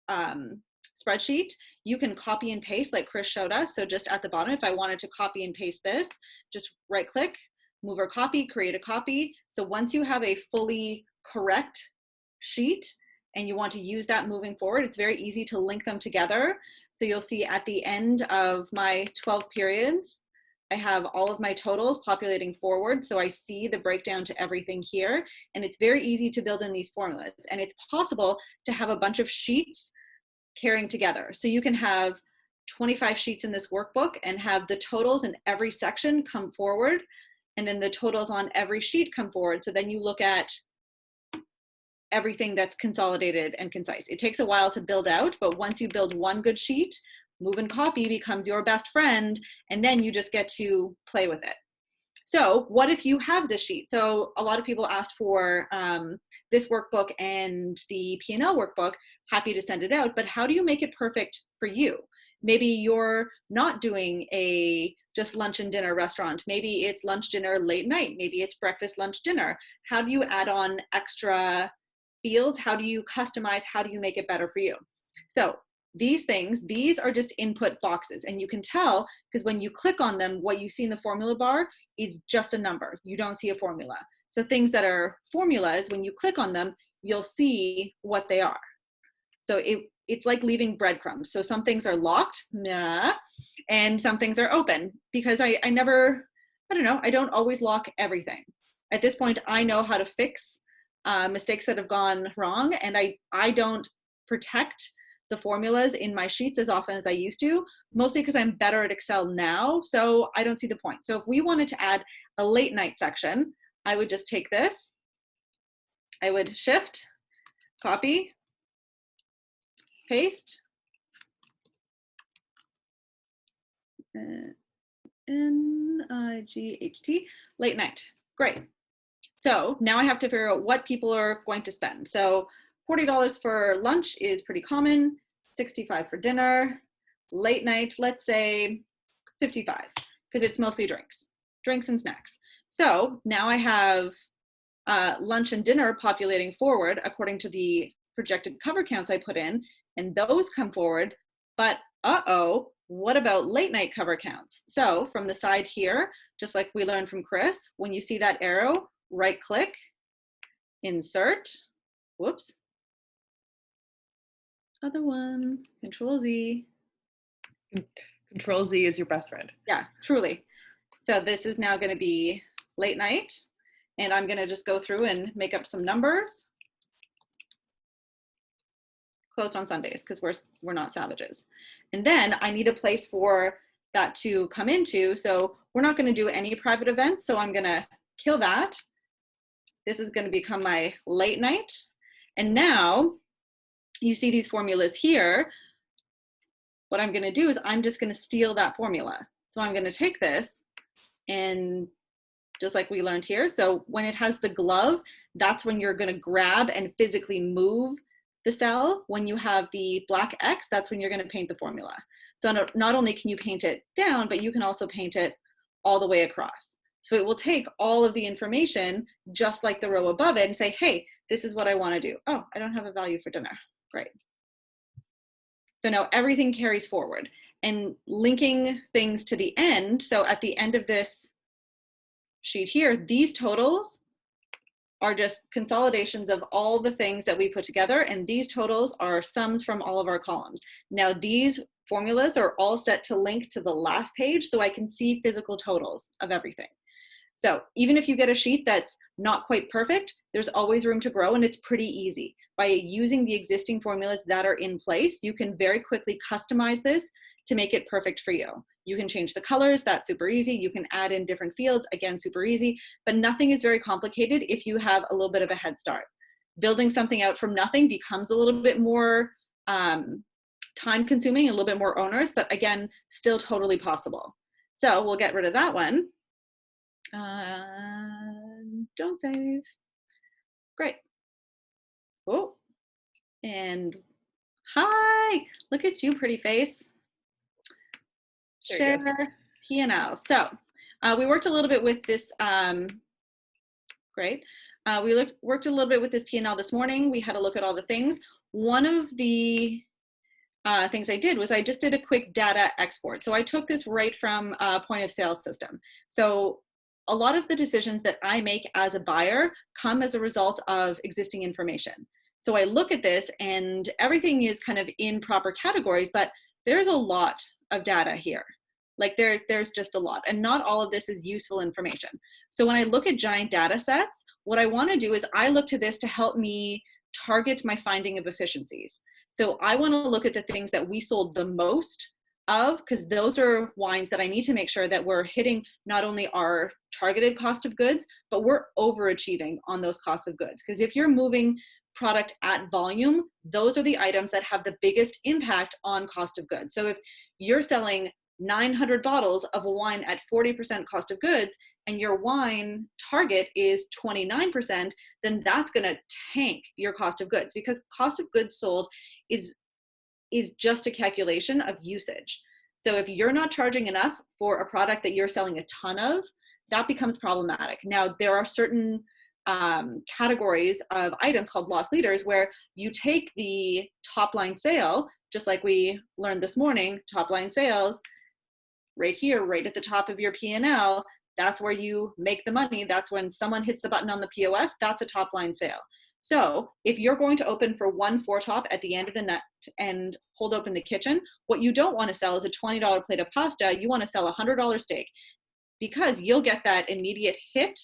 spreadsheet, you can copy and paste like Chris showed us. So just at the bottom, if I wanted to copy and paste this, just right click, move or copy, create a copy. So once you have a fully correct sheet and you want to use that moving forward, it's very easy to link them together. So you'll see at the end of my 12 periods, I have all of my totals populating forward. So I see the breakdown to everything here. And it's very easy to build in these formulas. And it's possible to have a bunch of sheets carrying together. So you can have 25 sheets in this workbook and have the totals in every section come forward. And then the totals on every sheet come forward. So then you look at everything that's consolidated and concise. It takes a while to build out, but once you build one good sheet, move and copy becomes your best friend, and then you just get to play with it. So what if you have this sheet? So a lot of people asked for this workbook and the P&L workbook. Happy to send it out, but how do you make it perfect for you? Maybe you're not doing a just lunch and dinner restaurant. Maybe it's lunch, dinner, late night. Maybe it's breakfast, lunch, dinner. How do you add on extra fields? How do you customize? How do you make it better for you? So these things, these are just input boxes, and you can tell because when you click on them, what you see in the formula bar is just a number. You don't see a formula. So things that are formulas, when you click on them, you'll see what they are. So it's like leaving breadcrumbs. So some things are locked, and some things are open because I don't always lock everything. At this point, I know how to fix mistakes that have gone wrong, and I don't protect the formulas in my sheets as often as I used to, mostly because I'm better at Excel now, so I don't see the point. So if we wanted to add a late night section, I would just take this, I would shift, copy, paste, N-I-G-H-T, late night. Great. So now I have to figure out what people are going to spend. So $40 for lunch is pretty common, $65 for dinner, late night, let's say $55, because it's mostly drinks and snacks. So now I have lunch and dinner populating forward according to the projected cover counts I put in, and those come forward, but what about late night cover counts? So from the side here, just like we learned from Chris, when you see that arrow, right click, insert, whoops, other one, Control Z. Control Z is your best friend. Yeah, truly. So this is now going to be late night, and I'm going to just go through and make up some numbers. Closed on Sundays because we're not savages. And then I need a place for that to come into. So we're not going to do any private events. So I'm going to kill that. This is going to become my late night. And now you see these formulas here. What I'm going to do is I'm just going to steal that formula. So I'm going to take this and just like we learned here. So when it has the glove, that's when you're going to grab and physically move the cell. When you have the black X, that's when you're going to paint the formula. So not only can you paint it down, but you can also paint it all the way across. So it will take all of the information, just like the row above it, and say, hey, this is what I want to do. Oh, I don't have a value for dinner. Great. So now everything carries forward, and linking things to the end. So at the end of this sheet here, these totals are just consolidations of all the things that we put together, and these totals are sums from all of our columns. Now these formulas are all set to link to the last page, so I can see physical totals of everything. So even if you get a sheet that's not quite perfect, there's always room to grow, and it's pretty easy. By using the existing formulas that are in place, you can very quickly customize this to make it perfect for you. You can change the colors, that's super easy. You can add in different fields, again, super easy, but nothing is very complicated if you have a little bit of a head start. Building something out from nothing becomes a little bit more time consuming, a little bit more onerous, but again, still totally possible. So we'll get rid of that one. Don't save. Great. Oh, and hi, look at you, pretty face. Share P&L. So we worked a little bit with this, great. We worked a little bit with this P&L this morning. We had a look at all the things. One of the things I did was I just did a quick data export. So I took this right from a point of sale system. So a lot of the decisions that I make as a buyer come as a result of existing information. So I look at this and everything is kind of in proper categories, but there's a lot of data here. Like there's just a lot, and not all of this is useful information. So when I look at giant data sets, what I want to do is I look to this to help me target my finding of efficiencies. So I want to look at the things that we sold the most of, because those are wines that I need to make sure that we're hitting not only our targeted cost of goods, but we're overachieving on those costs of goods. Because if you're moving product at volume, those are the items that have the biggest impact on cost of goods. So if you're selling 900 bottles of a wine at 40% cost of goods, and your wine target is 29%, then that's going to tank your cost of goods, because cost of goods sold is just a calculation of usage. So if you're not charging enough for a product that you're selling a ton of, that becomes problematic. Now, there are certain categories of items called loss leaders where you take the top line sale, just like we learned this morning, top line sales, right here, right at the top of your P&L, that's where you make the money. That's when someone hits the button on the POS, that's a top line sale. So if you're going to open for one foretop at the end of the night and hold open the kitchen, what you don't want to sell is a $20 plate of pasta. You want to sell a $100 steak, because you'll get that immediate hit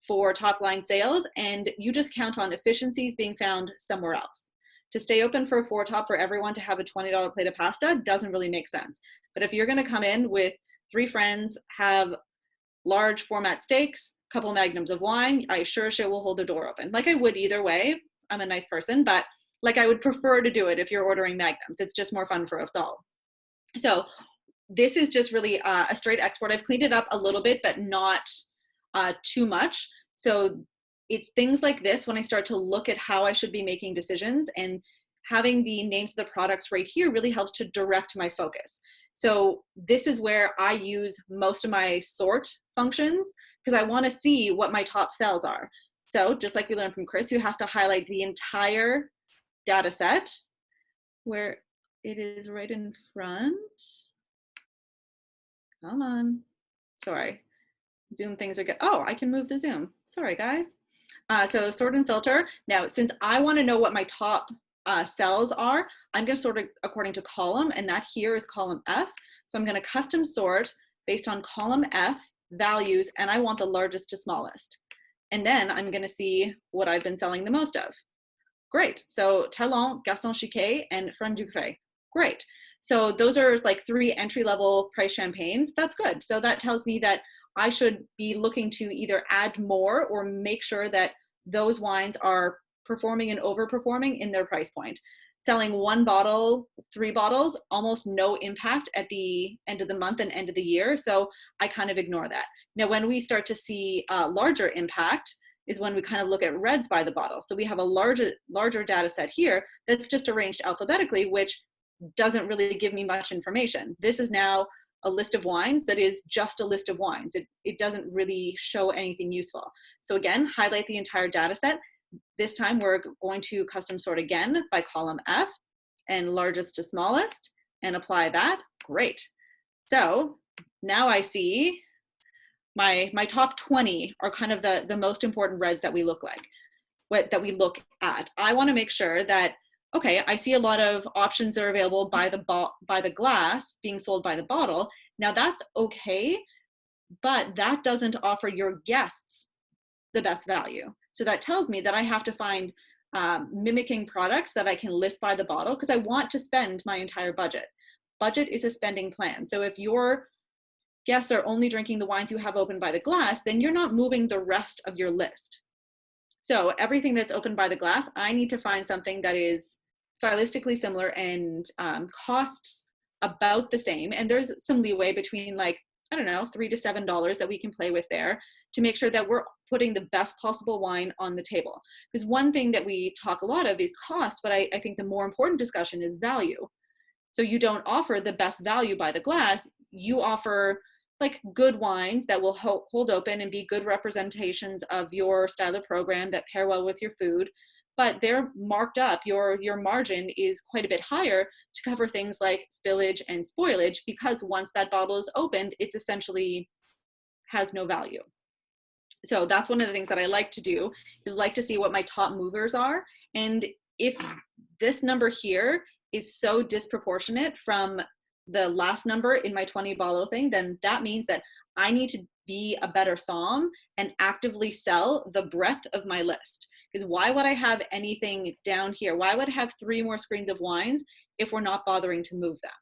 for top line sales, and you just count on efficiencies being found somewhere else. To stay open for a foretop for everyone to have a $20 plate of pasta doesn't really make sense. But if you're going to come in with 3 friends, have large format steaks, couple magnums of wine, I sure will hold the door open. Like I would either way. I'm a nice person, but like I would prefer to do it if you're ordering magnums. It's just more fun for us all. So this is just really a straight export. I've cleaned it up a little bit, but not too much. So it's things like this when I start to look at how I should be making decisions, and having the names of the products right here really helps to direct my focus. So this is where I use most of my sort functions, because I want to see what my top sales are. So just like we learned from Chris, you have to highlight the entire data set where it is right in front. Come on. Sorry. Zoom things are good. Oh, I can move the Zoom. Sorry, guys. So sort and filter. Now, since I want to know what my top cells are, I'm going to sort it according to column, and that here is column F. So I'm going to custom sort based on column F values, and I want the largest to smallest. And then I'm going to see what I've been selling the most of. Great. So Talon, Gaston Chiquet, and Franc Ducré. Great. So those are like 3 entry-level price champagnes. That's good. So that tells me that I should be looking to either add more or make sure that those wines are performing and overperforming in their price point. selling one bottle, 3 bottles, almost no impact at the end of the month and end of the year. So I kind of ignore that. Now, when we start to see larger impact is when we kind of look at reds by the bottle. So we have a larger data set here that's just arranged alphabetically, which doesn't really give me much information. This is now a list of wines that is just a list of wines. It doesn't really show anything useful. So again, highlight the entire data set. This time we're going to custom sort again by column F and largest to smallest and apply that. Great. So now I see my top 20 are kind of the most important reds that we look at. I want to make sure that, okay, I see a lot of options that are available by the glass being sold by the bottle. Now that's okay, but that doesn't offer your guests the best value. So that tells me that I have to find mimicking products that I can list by the bottle, because I want to spend my entire budget. Budget is a spending plan. So if your guests are only drinking the wines you have open by the glass, then you're not moving the rest of your list. So everything that's open by the glass, I need to find something that is stylistically similar and costs about the same. And there's some leeway between, like, I don't know, $3 to $7 that we can play with there to make sure that we're putting the best possible wine on the table. Because one thing that we talk a lot of is cost, but I think the more important discussion is value. So you don't offer the best value by the glass, you offer like good wines that will hold open and be good representations of your style of program that pair well with your food, but they're marked up. Your margin is quite a bit higher to cover things like spillage and spoilage, because once that bottle is opened, it's essentially has no value. So that's one of the things that I like to do, is like to see what my top movers are. And if this number here is so disproportionate from the last number in my 20 bottle thing, then that means that I need to be a better somm and actively sell the breadth of my list. Because why would I have anything down here? Why would I have 3 more screens of wines if we're not bothering to move them?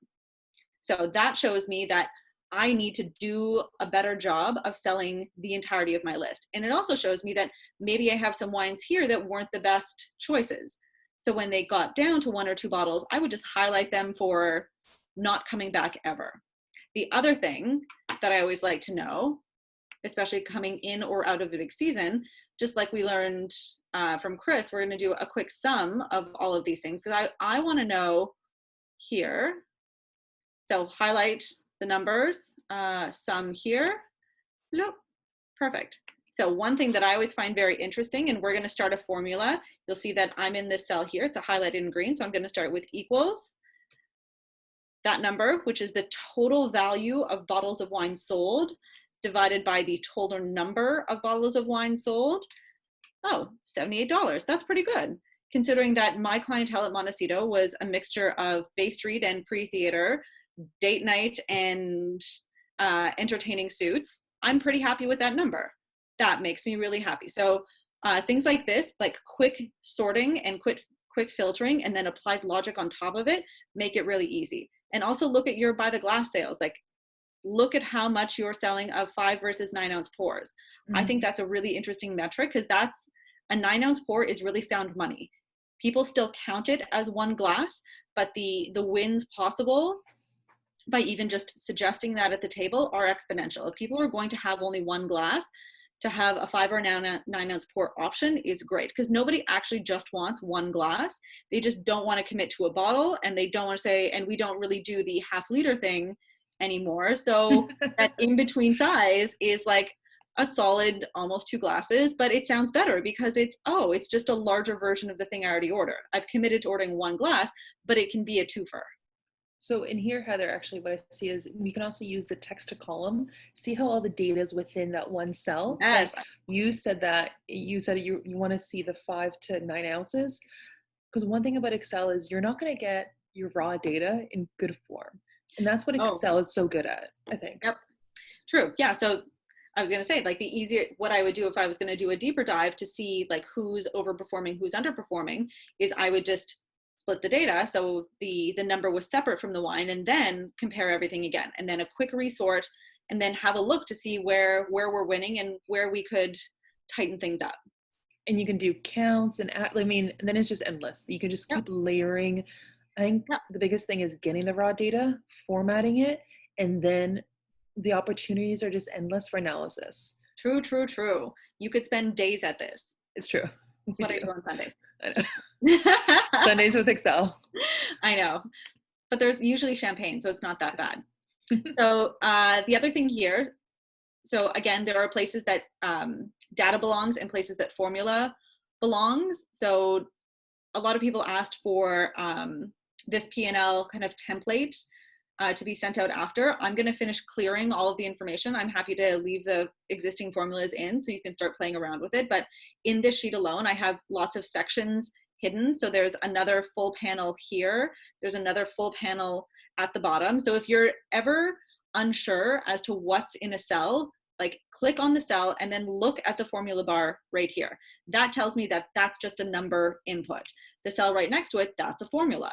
So that shows me that I need to do a better job of selling the entirety of my list. And it also shows me that maybe I have some wines here that weren't the best choices. So when they got down to 1 or 2 bottles, I would just highlight them for not coming back ever. The other thing that I always like to know, especially coming in or out of a big season, just like we learned from Chris, we're going to do a quick sum of all of these things, because I want to know here. So highlight the numbers, sum here. Nope, perfect. So one thing that I always find very interesting, and we're going to start a formula. You'll see that I'm in this cell here. It's highlighted in green. So I'm going to start with equals that number, which is the total value of bottles of wine sold, divided by the total number of bottles of wine sold. Oh, $78. That's pretty good, considering that my clientele at Montecito was a mixture of Bay Street and pre-theater, date night, and entertaining suits. I'm pretty happy with that number. That makes me really happy. So things like this, like quick sorting and quick filtering, and then applied logic on top of it, make it really easy. And also look at your by the glass sales. Like, look at how much you're selling of 5 versus 9 ounce pours. Mm-hmm. I think that's a really interesting metric, because that's a 9 ounce pour is really found money. People still count it as one glass, but the wins possible by even just suggesting that at the table are exponential. If people are going to have only one glass, to have a 5 or 9 ounce pour option is great, because nobody actually just wants one glass. They just don't want to commit to a bottle, and they don't want to say, and we don't really do the half-liter thing anymore. So that in-between size is like a solid almost 2 glasses, but it sounds better because it's just a larger version of the thing I already ordered. I've committed to ordering 1 glass, but it can be a twofer. So in here, Heather, actually what I see is we can also use the text to column, see how all the data is within that one cell. Yes. Like you said you want to see the 5 to 9 ounces, because one thing about Excel is you're not going to get your raw data in good form. And that's what Excel is so good at, I think. Yep. True. Yeah. So I was going to say, like, what I would do if I was going to do a deeper dive to see like who's overperforming, who's underperforming, is I would just split the data so the number was separate from the wine, and then compare everything again, and then a quick resort, and then have a look to see where we're winning and where we could tighten things up. And you can do counts and I mean, and then it's just endless. You can just keep layering. I think the biggest thing is getting the raw data, formatting it, and then the opportunities are just endless for analysis. True, true, true. You could spend days at this. It's true. That's what I do on Sundays. I know. Sundays with Excel. I know. But there's usually champagne, so it's not that bad. So the other thing here, so again, there are places that data belongs and places that formula belongs. So a lot of people asked for this P&L kind of template to be sent out after. I'm going to finish clearing all of the information. I'm happy to leave the existing formulas in so you can start playing around with it. But in this sheet alone, I have lots of sections hidden. So there's another full panel here. There's another full panel at the bottom. So if you're ever unsure as to what's in a cell, like click on the cell and then look at the formula bar right here. That tells me that that's just a number input. The cell right next to it, that's a formula.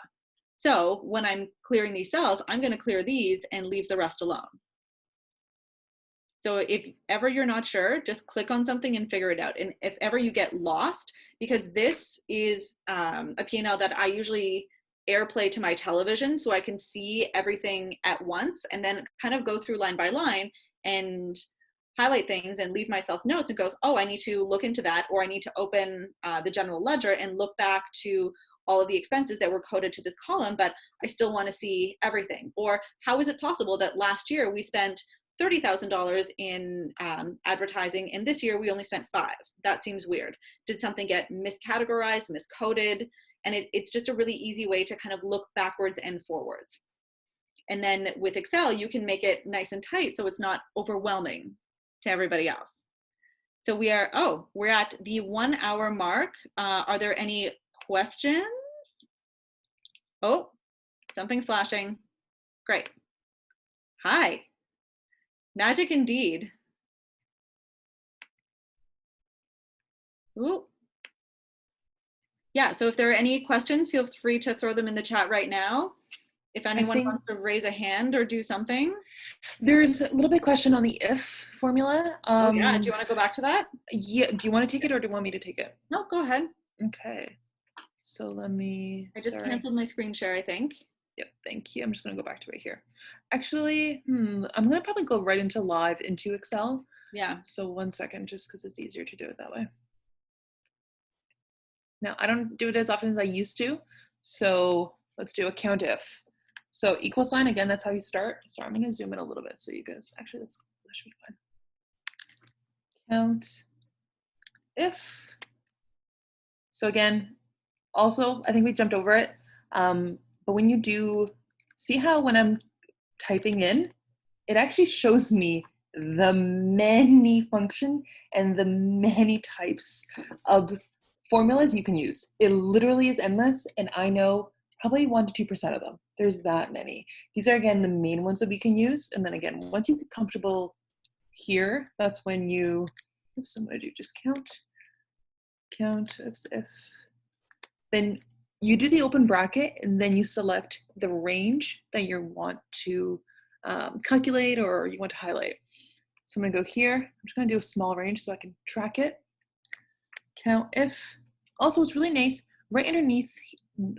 So when I'm clearing these cells, I'm going to clear these and leave the rest alone. So if ever you're not sure, just click on something and figure it out. And if ever you get lost, because this is a P&L that I usually airplay to my television so I can see everything at once and then kind of go through line by line and highlight things and leave myself notes and goes, oh, I need to look into that, or I need to open the general ledger and look back to all of the expenses that were coded to this column, but I still want to see everything. Or how is it possible that last year we spent $30,000 in advertising and this year we only spent $5,000? That seems weird. Did something get miscategorized, miscoded? And it's just a really easy way to kind of look backwards and forwards. And then with Excel, you can make it nice and tight so it's not overwhelming to everybody else. So we're at the 1 hour mark. Are there any questions? Oh, something's flashing. Great. Hi. Magic indeed. Ooh. Yeah, so if there are any questions, feel free to throw them in the chat right now. If anyone wants to raise a hand or do something. There's a little bit question on the if formula. Oh yeah, do you want to go back to that? Yeah, do you want to take it or do you want me to take it? No, go ahead. Okay. So let me, I just canceled my screen share, I think. Yep, thank you. I'm just gonna go back to right here. Actually, I'm gonna probably go right into live into Excel. Yeah. So 1 second, just because it's easier to do it that way. Now, I don't do it as often as I used to. So let's do a count if. So equal sign, again, that's how you start. So I'm gonna zoom in a little bit so you guys, actually that should be fine. Count if. So again, also, I think we jumped over it. But when you do, see how when I'm typing in, it actually shows me the many function and the many types of formulas you can use. It literally is endless, and I know probably 1 to 2% of them. There's that many. These are, again, the main ones that we can use. And then again, once you get comfortable here, that's when you, oops, I'm gonna do just count if, then you do the open bracket and then you select the range that you want to calculate or you want to highlight. So I'm gonna go here. I'm just gonna do a small range so I can track it. Count if. Also, it's really nice, right underneath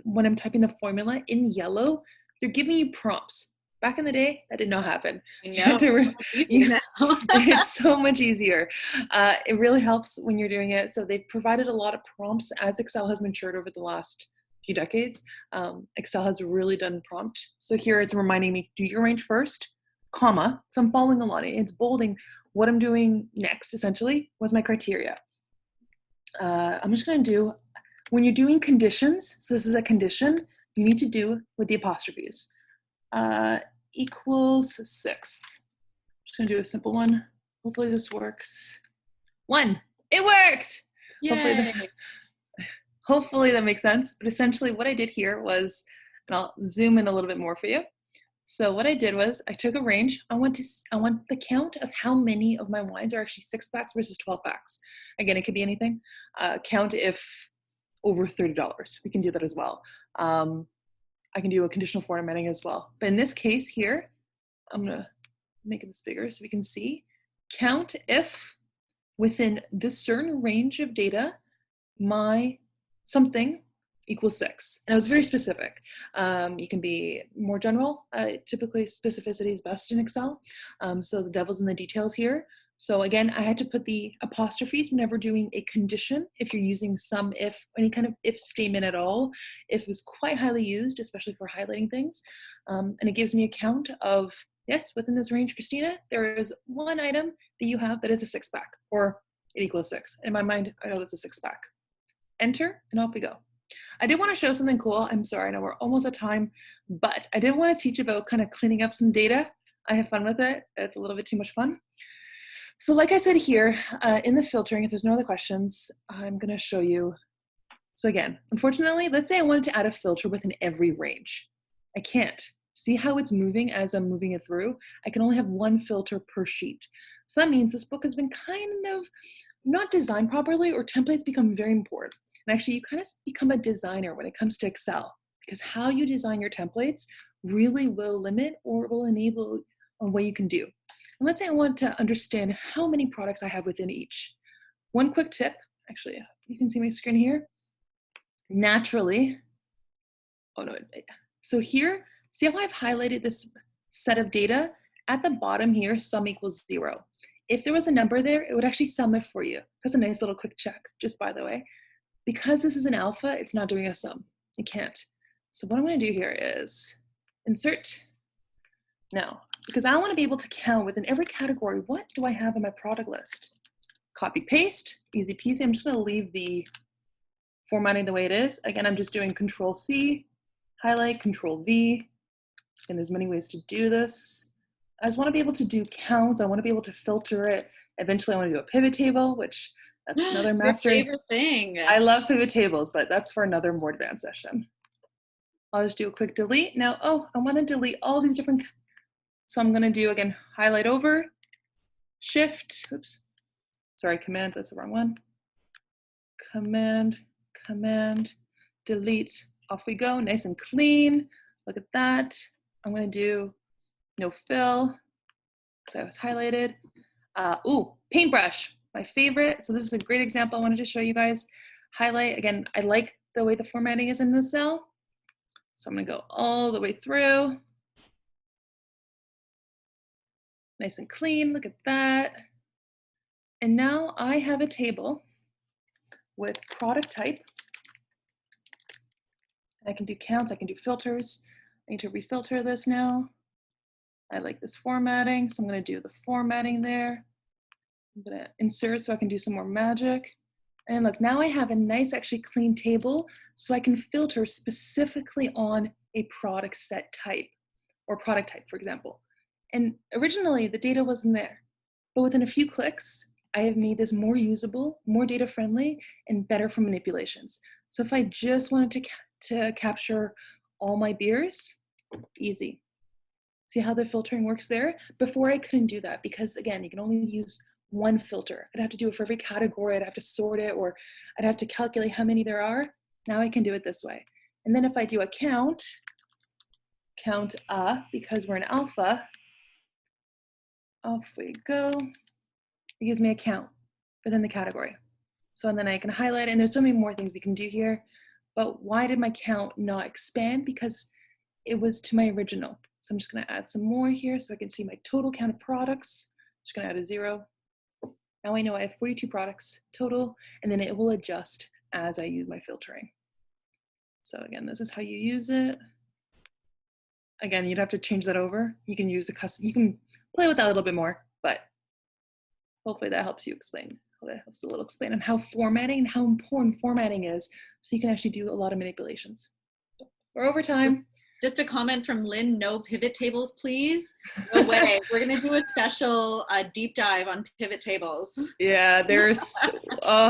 when I'm typing the formula in yellow, they're giving you prompts. Back in the day, that did not happen. No, it's so much easier. It really helps when you're doing it. So they've provided a lot of prompts as Excel has matured over the last few decades. Excel has really done prompt. So here it's reminding me, do your range first, comma, so I'm following along. It's bolding what I'm doing next, essentially, was my criteria. I'm just gonna do, when you're doing conditions, so this is a condition, you need to do with the apostrophes. Equals 6. Just gonna do a simple one. Hopefully this works. 1, it worked! Hopefully that makes sense. But essentially what I did here was, and I'll zoom in a little bit more for you. So what I did was I took a range. I want the count of how many of my wines are actually 6-packs versus 12-packs. Again, it could be anything. Count if over $30. We can do that as well. I can do a conditional formatting as well. But in this case here, I'm gonna make this bigger so we can see. Count if within this certain range of data, my something equals 6. And I was very specific. You can be more general. Typically, specificity is best in Excel. So the devil's in the details here. So again, I had to put the apostrophes whenever doing a condition. If you're using some if, any kind of if statement at all, if was quite highly used, especially for highlighting things. And it gives me a count of, yes, within this range, Krystina, there is one item that you have that is a 6-pack, or it equals 6. In my mind, I know that's a 6-pack. Enter, and off we go. I did want to show something cool. I'm sorry, I know we're almost at time, but I did want to teach about kind of cleaning up some data. I have fun with it. It's a little bit too much fun. So like I said here, in the filtering, if there's no other questions, I'm going to show you. So again, unfortunately, let's say I wanted to add a filter within every range. I can't. See how it's moving as I'm moving it through? I can only have one filter per sheet. So that means this book has been kind of not designed properly, or templates become very important. And actually, you kind of become a designer when it comes to Excel, because how you design your templates really will limit or will enable on what you can do. And let's say I want to understand how many products I have within each. One quick tip, actually, you can see my screen here. Naturally, oh no, so here, see how I've highlighted this set of data? At the bottom here, sum equals 0. If there was a number there, it would actually sum it for you. That's a nice little quick check, just by the way. Because this is an alpha, it's not doing a sum. It can't. So what I'm going to do here is insert. Now, because I want to be able to count within every category, what do I have in my product list? Copy, paste, easy peasy. I'm just going to leave the formatting the way it is. Again, I'm just doing Control C, highlight, Control V, and there's many ways to do this. I just want to be able to do counts. I want to be able to filter it. Eventually, I want to do a pivot table, which that's another mastery. Your favorite thing. I love pivot tables, but that's for another more advanced session. I'll just do a quick delete. Now, oh, I want to delete all these different. So I'm going to do, again, highlight over, shift, oops, sorry, command, that's the wrong one. Command, delete, off we go, nice and clean. Look at that. I'm going to do no fill, because I was highlighted. Ooh, paintbrush, my favorite. So this is a great example I wanted to show you guys. Highlight, again, I like the way the formatting is in the cell. So I'm going to go all the way through. Nice and clean, look at that. And now I have a table with product type. I can do counts, I can do filters. I need to refilter this now. I like this formatting, so I'm gonna do the formatting there. I'm gonna insert so I can do some more magic. And look, now I have a nice, actually clean table, so I can filter specifically on a product set type, or product type, for example. And originally, the data wasn't there. But within a few clicks, I have made this more usable, more data friendly, and better for manipulations. So if I just wanted to capture all my beers, easy. See how the filtering works there? Before I couldn't do that because, again, you can only use one filter. I'd have to do it for every category. I'd have to sort it, or I'd have to calculate how many there are. Now I can do it this way. And then if I do a count, because we're in alpha, off we go. It gives me a count within the category. So and then I can highlight, and there's so many more things we can do here. But why did my count not expand? Because it was to my original. So I'm just gonna add some more here so I can see my total count of products. Just gonna add a 0. Now I know I have 42 products total, and then it will adjust as I use my filtering. So again, this is how you use it. Again, you'd have to change that over. You can use a custom, you can play with that a little bit more, but hopefully that helps you explain. That helps a little explain on how formatting and how important formatting is, so you can actually do a lot of manipulations. We're over time. Just a comment from Lynn, no pivot tables, please. No way. We're going to do a special deep dive on pivot tables. Yeah, there's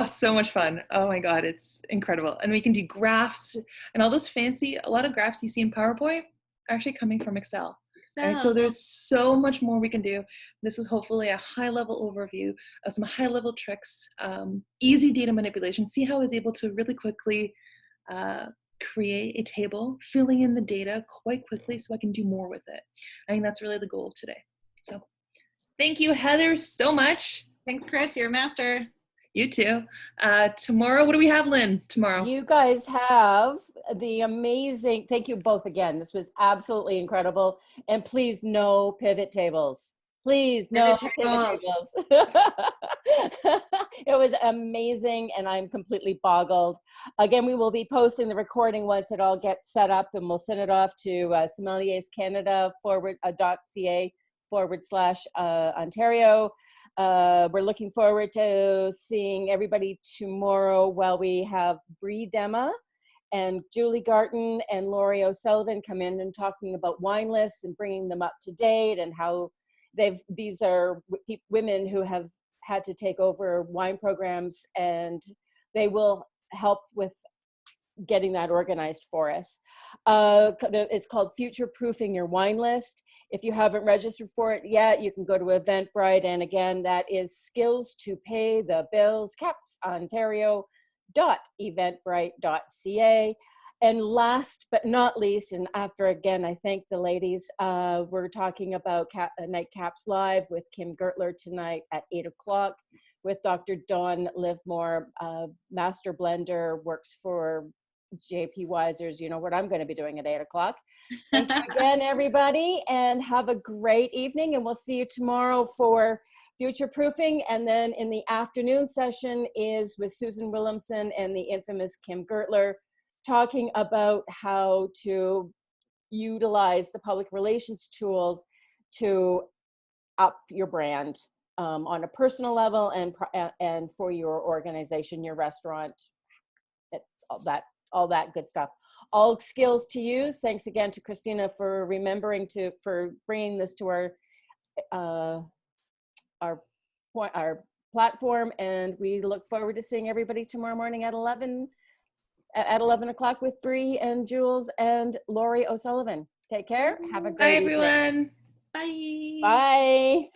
so much fun. Oh my God, it's incredible. And we can do graphs and all those fancy, a lot of graphs you see in PowerPoint are actually coming from Excel. And so there's so much more we can do. This is hopefully a high-level overview of some high-level tricks, easy data manipulation. See how I was able to really quickly create a table, filling in the data quite quickly so I can do more with it. I think that's really the goal of today. So thank you, Heather, so much. Thanks, Chris. You're a master. You too. Tomorrow, what do we have, Lynn, tomorrow? You guys have the amazing, thank you both again. This was absolutely incredible. And please, no pivot tables. Please, no Pivot pivot tables. tables. It was amazing, and I'm completely boggled. Again, we will be posting the recording once it all gets set up, and we'll send it off to sommelierscanada.ca/Ontario. We're looking forward to seeing everybody tomorrow while we have Bree Dema and Julie Garton and Laurie O'Sullivan come in and talking about wine lists and bringing them up to date, and how these are women who have had to take over wine programs, and they will help with getting that organized for us. It's called Future Proofing Your Wine List. If you haven't registered for it yet, you can go to Eventbrite. And again, that is Skills to Pay the Bills, capsontario.eventbrite.ca. And last but not least, and after again, I thank the ladies, we're talking about Night Caps Live with Kim Gertler tonight at 8 o'clock with Dr. Dawn Livermore, master blender, works for JP Weiser's. You know what I'm going to be doing at 8 o'clock. Thank you again, everybody, and have a great evening. And we'll see you tomorrow for Future Proofing. And then in the afternoon session is with Susan Williamson and the infamous Kim Gertler, talking about how to utilize the public relations tools to up your brand on a personal level and for your organization, your restaurant, all that good stuff. All skills to use. Thanks again to Krystina for for bringing this to our platform, and we look forward to seeing everybody tomorrow morning at 11 o'clock with Bree and Jules and Laurie O'Sullivan. Take care. Have a great Bye, evening. everyone. Bye. Bye.